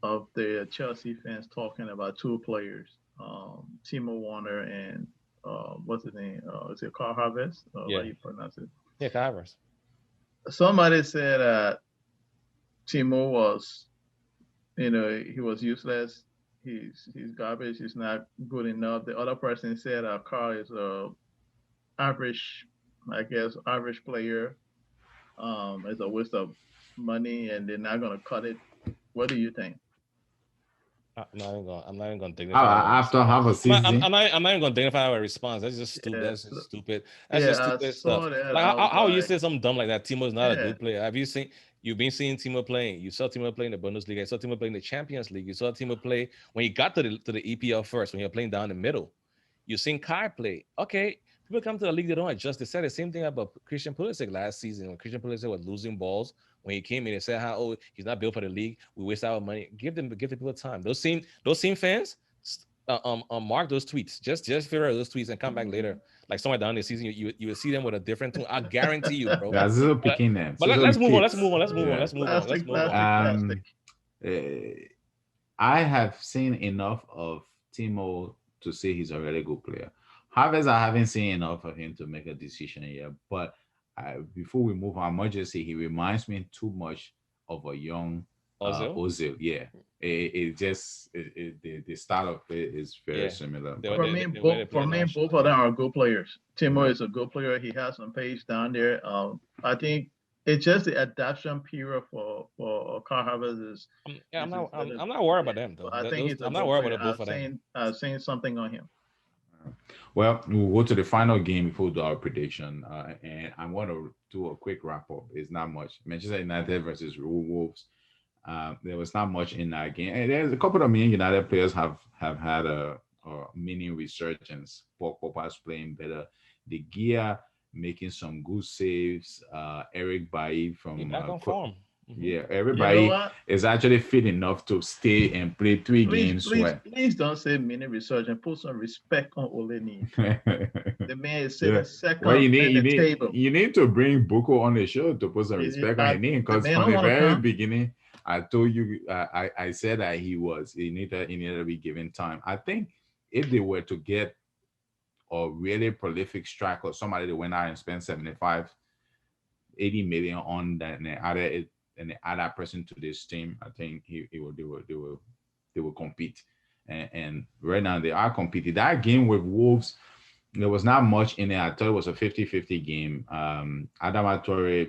B: of the Chelsea fans talking about two players, Timo Werner and what's his name? Is it Carl Harvest?
C: Yeah.
B: How do you pronounce it?
C: Yeah, Converse.
B: Somebody said that Timo was, he was useless. He's garbage. He's not good enough. The other person said Carl is a average, I guess, average player. It's a waste of money, and they're not gonna cut it. What do you think?
C: I'm not even gonna dignify our
A: After
C: response.
A: half a season,
C: I'm not even gonna dignify our response. That's just stupid.
B: Yeah,
C: That's just stupid. That's
B: yeah,
C: just
B: I
C: stupid stuff.
B: saw that.
C: Like
B: I was
C: how you
B: like,
C: say something dumb like that? Timo is not a
B: yeah,
C: good player. You've been seeing Timo playing. You saw Timo play in the Bundesliga. You saw Timo play in the Champions League. You saw Timo play when he got to the EPL first, when he was playing down the middle. You've seen Kai play. Okay, people come to the league, they don't adjust. They said the same thing about Christian Pulisic last season when Christian Pulisic was losing balls. When he came in, they said how he's not built for the league. We waste our money. Give the people time. Those same fans, mark those tweets. Just figure out those tweets and come back later. Like somewhere down the season, you will see them with a different tune. I guarantee you, bro.
A: yeah, Zizo
C: But
A: picking them.
C: but
A: Zizo
C: let's move on. Let's
A: kids.
C: move on. Let's move on.
A: Yeah.
C: Let's move on. Let's
B: plastic,
C: move on.
B: plastic, plastic.
A: I have seen enough of Timo to say he's a really good player. However, I haven't seen enough of him to make a decision yet. But before we move on, I might just say he reminds me too much of a young
C: Ozil.
A: Ozil. Yeah, the style of play is very
C: Yeah.
A: similar.
C: They-
A: But
B: For
C: they-
B: me,
C: they- they
B: both
C: play now.
B: both of them are good players. Timo is a good player. He has some pace down there. I think it's just the adaptation period for Carl Havertz is.
C: Yeah, I'm
B: is
C: not.
B: better.
C: I'm not worried about
B: Yeah,
C: them though.
B: but I think he's a
C: I'm not
B: good
C: worried
B: player.
C: about the both of them.
B: I've seen something on him.
A: well, we'll go to the final game before we do our prediction, and I want to do a quick wrap up. It's not much. Manchester United versus Wolves. There was not much in that game, and there's a couple of Man United players have had a mini resurgence. Paul Pogba's playing better. De Gea making some good saves. Eric Bailly
C: He
A: from
C: back on form.
A: yeah,
B: You know
A: everybody
B: what?
A: is actually fit enough to stay and play three games.
B: Please don't say mini resurgence. Put some respect on Oleni. The man is sitting
A: Yeah.
B: second
A: Well,
B: at the table.
A: you need to bring Buko on the show to put some respect on his name, because
B: man
A: from
B: don't
A: the
B: wanna
A: very
B: come.
A: beginning, I told you, I said that he needed to be given time. I think if they were to get a really prolific striker, somebody that went out and spent 75, 80 million on that and they add that person to this team, I think they will compete. And right now they are competing. That game with Wolves, there was not much in it. I thought it was a 50-50 game. Adama Torre,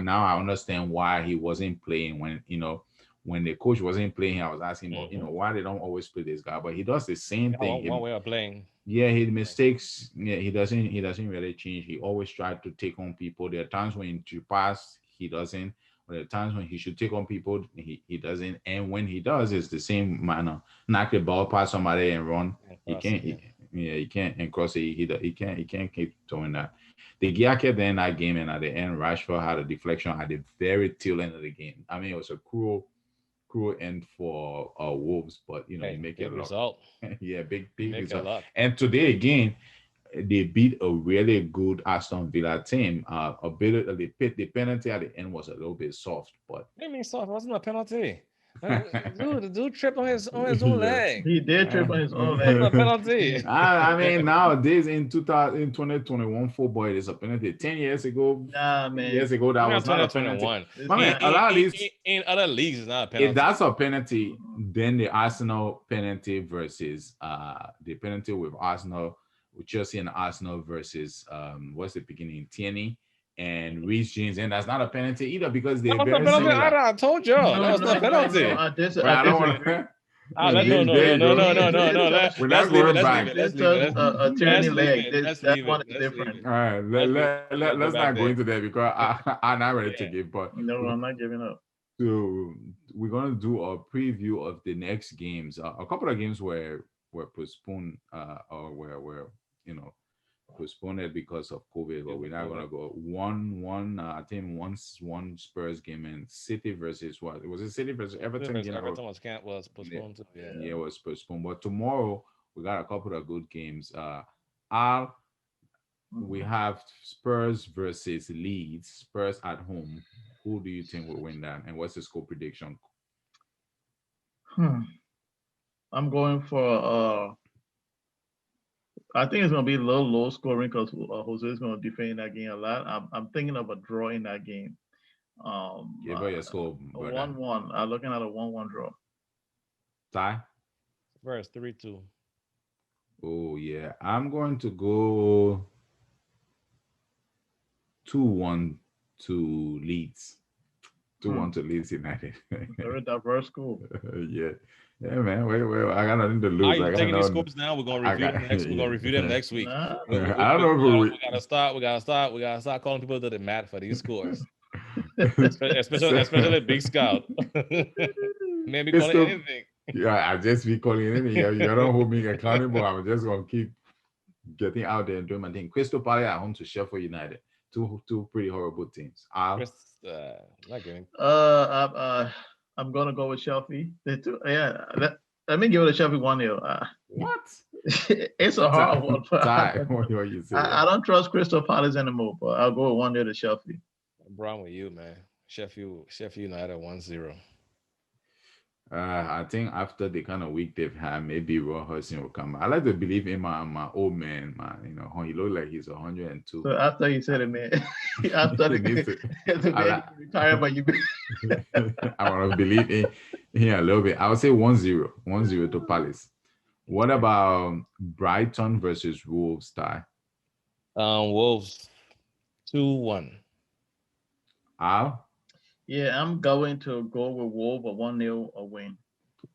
A: now I understand why he wasn't playing when the coach wasn't playing. I was asking, why they don't always play this guy, but he does the same thing.
C: One way of playing.
A: Yeah, his mistakes. Yeah, he doesn't really change. He always tries to take on people. There are times when to pass, he doesn't. But there are times when he should take on people, he doesn't. And when he does, it's the same manner. Knock the ball past somebody and run. He can't. He can't. And cross it. He can't keep doing that. The Gia kept in that game, and at the end, Rashford had a deflection at the very tail end of the game. I mean, it was a cruel end for Wolves, but you make it
C: result.
A: Yeah, big result.
C: Luck.
A: And today again, they beat a really good Aston Villa team. The penalty at the end was a little bit soft, but
C: What do you mean soft? It wasn't a penalty. Dude, the dude tripped on his own
A: Yeah.
C: leg.
B: He did trip on his own
C: That's
B: leg.
C: a penalty.
A: I mean, nowadays in 2021 football, it is a penalty. 10 years ago,
B: Nah,
A: 10
B: man.
A: years ago, that
C: Not
A: was not a penalty.
C: 2021.
B: It's
A: I mean,
B: not.
A: a lot of these,
C: In other leagues, it's not a
A: if
C: penalty.
A: that's a penalty,
B: Mhm.
A: then the Arsenal penalty versus the penalty with Arsenal, with Chelsea and Arsenal versus what's the beginning, Tierney and Reece James, and that's not a penalty either because
C: That
A: they're
C: was not a
A: very
C: penalty
A: similar.
C: either. I told y'all that
B: No,
C: was
B: no,
C: not a
B: no, no.
C: penalty.
A: But
B: I
A: I don't want
B: disagree.
A: to.
C: Ah, let, no, no,
A: There
C: no,
A: you
C: no,
A: go.
C: no, no, no,
B: This
C: no.
B: touch,
A: We're
C: Let's
A: not
C: leave it.
A: going
C: Let's leave
A: back.
C: it.
B: this
C: Let's leave it.
B: touch
C: Let's
B: a
C: let's
B: Tierney
C: leave
B: leg.
C: it.
B: This
C: Let's
B: that
C: leave it.
B: one is
C: Let's leave
B: different.
C: it.
A: All right,
C: Let's leave it. Let's go
A: let's
C: back
A: not go
C: there.
A: into that because I'm not ready to
C: Yeah.
A: give. But
B: No, I'm not giving up.
A: so we're gonna do a preview of the next games. A couple of games were postponed or were you know postponed because of COVID,
C: Yeah,
A: but we're
C: with
A: not
C: COVID.
A: gonna go one. I think one Spurs game and City versus what was it? City versus Everton game.
C: Everton was
A: Yeah,
C: postponed too. Yeah.
A: yeah, it was postponed. But tomorrow we got a couple of good games. Al, we
B: Mhm.
A: have Spurs versus Leeds. Spurs at home. Who do you think will win that? And what's the score prediction?
B: Hmm. I'm going for I think it's gonna be a little low scoring because Jose is gonna defend that game a lot. I'm thinking of a draw in that game.
A: Give her your score,
B: A
A: brother.
B: 1-1. I'm looking at a 1-1 draw.
A: Ty?
C: Spurs 3-2.
A: Oh yeah. I'm going to go 2-1 to Leeds. 2-1
B: Hmm.
A: to Leeds United.
B: Very diverse school.
A: Yeah. Yeah, man. Wait. I got nothing to
C: Are
A: lose.
C: you
A: I got
C: taking these
A: no.
C: scores now? We're gonna
A: I
C: review
A: got.
C: them next. We're gonna review them
A: Yeah.
C: next week.
B: Nah,
A: I don't know if
C: We gotta start. We gotta start calling people to the mat for these scores.
A: we.
C: Especially Big Scout. Maybe
A: It's
C: calling
A: the
C: anything.
A: yeah. I just be calling anything. You don't hold me accountable. I'm just gonna keep getting out there and doing my thing. Crystal Palace at home to Sheffield United. Two pretty horrible teams.
C: Chris, not giving.
B: uh, uh, I'm gonna go with Shelby. Yeah. Let me give it a Shelby 1-0.
A: What?
B: It's a hard one. But
A: Ty, what you say?
B: I don't trust Crystal Palace anymore. But I'll go with 1-0 to Shelby.
C: Brown with you, man. Sheffield United 1-0.
A: I think after the kind of week they've had, maybe Roy Hodgson will come. I like to believe in my old man, man. You know, he look like he's 102.
B: So after you said it, man, after
A: He needs to.
B: the
A: I,
B: man retired, but you.
A: I want to believe in here a little bit. I would say 1-0, 1-0 to Palace. What about Brighton versus Wolves, Ty?
C: Wolves 2-1.
A: Al?
B: Yeah, I'm going to go with Wolves a 1-0 a win.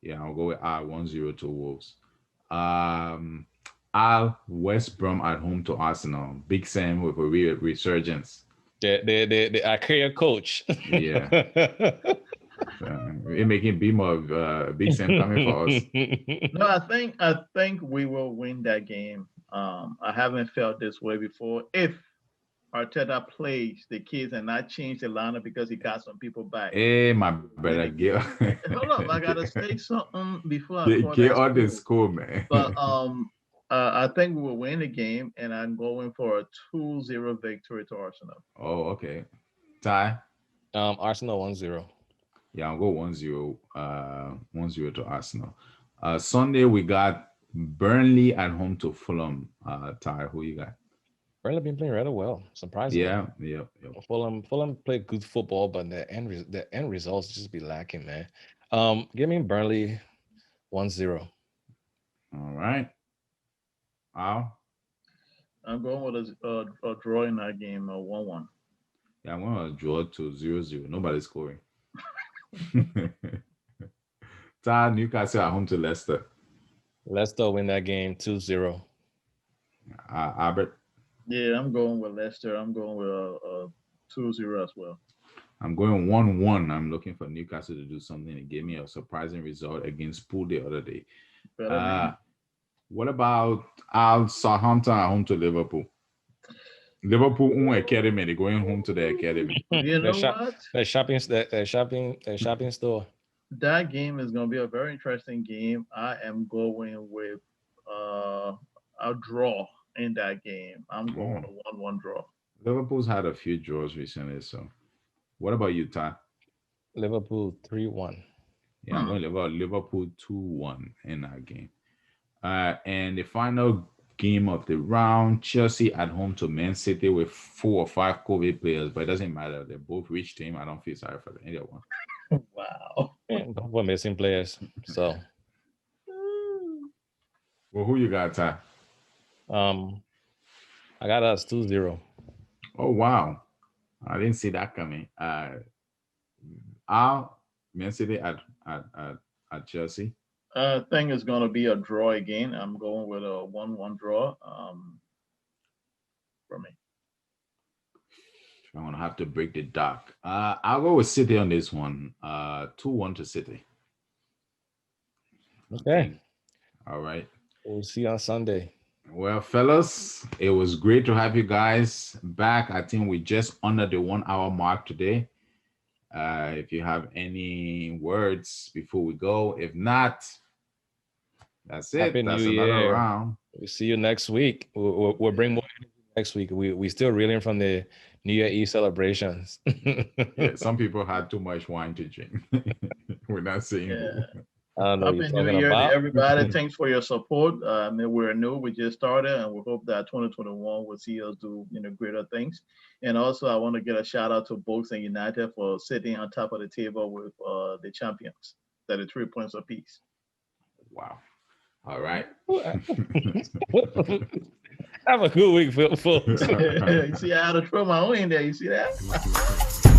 A: Yeah, I'll go with Al, 1-0 to Wolves. Al, West Brom at home to Arsenal. Big Sam with a resurgence.
C: The Ikea coach.
A: Yeah. We're making beam of Big Sam coming for us.
B: No, I think we will win that game. I haven't felt this way before. If Arteta plays the kids and not change the lineup because he got some people back.
A: Hey, my brother, get
B: Hold up, I gotta say something before I
A: get on the score, man.
B: But I think we will win the game, and I'm going for a 2-0 victory to Arsenal.
A: Oh, okay. Ty?
C: Arsenal 1-0.
A: Yeah, I'll go 1-0, 1-0 to Arsenal. Sunday we got Burnley at home to Fulham. Ty, who you got?
C: Burnley been playing rather well, surprisingly.
A: Yeah.
C: Fulham played good football, but the end results just be lacking, man. Give me Burnley 1-0.
A: All right. Al?
B: I'm going with a draw in that game, a 1-1.
A: Yeah, I'm going to draw to 0-0. Nobody's scoring. Ty, Newcastle at home to Leicester.
C: Leicester win that game 2-0.
A: Albert?
B: Yeah, I'm going with Leicester. I'm going with a 2-0 as well.
A: I'm going 1-1. I'm looking for Newcastle to do something. It gave me a surprising result against Poole the other day. What about Southampton at home to Liverpool? Liverpool academy. They're going home to the academy.
B: You know what?
C: That shopping store.
B: That game is going to be a very interesting game. I am going with a draw in that game. I'm going with a 1-1 draw.
A: Liverpool's had a few draws recently. So, what about you, Ty?
C: Liverpool 3-1.
A: Yeah, I'm going Liverpool 2-1 in that game. And the final game of the round, Chelsea at home to Man City with 4 or 5 COVID players, but it doesn't matter. They're both rich team. I don't feel sorry for either one.
B: Wow.
C: We're missing players. So
A: Well, who you got, Ty?
C: I got us 2-0.
A: Oh wow. I didn't see that coming. Man City at Chelsea.
B: I think it's going to be a draw again. I'm going with a 1-1 draw for me.
A: I'm going to have to break the duck. I'll go with City on this one. 2-1 to City.
C: Okay.
A: All right.
C: We'll see you on Sunday.
A: Well, fellas, it was great to have you guys back. I think we just under the 1 hour mark today. If you have any words before we go, if not, that's it.
C: Happy
A: That's
C: New
A: another
C: Year.
A: round.
C: We'll see you next week. We'll bring more next week. We still reeling from the New Year Eve celebrations.
A: Yeah, some people had too much wine to drink. We're not saying who.
C: I don't know what
B: Happy
C: you're
B: New
C: talking
B: Year
C: about.
B: to everybody. Thanks for your support. We're new. We just started, and we hope that 2021 will see us do greater things. And also, I want to get a shout out to Boxing United for sitting on top of the table with the champions, 33 points apiece.
A: Wow. All right.
C: Have a good week, folks.
B: You see, I had to throw my own in there. You see that?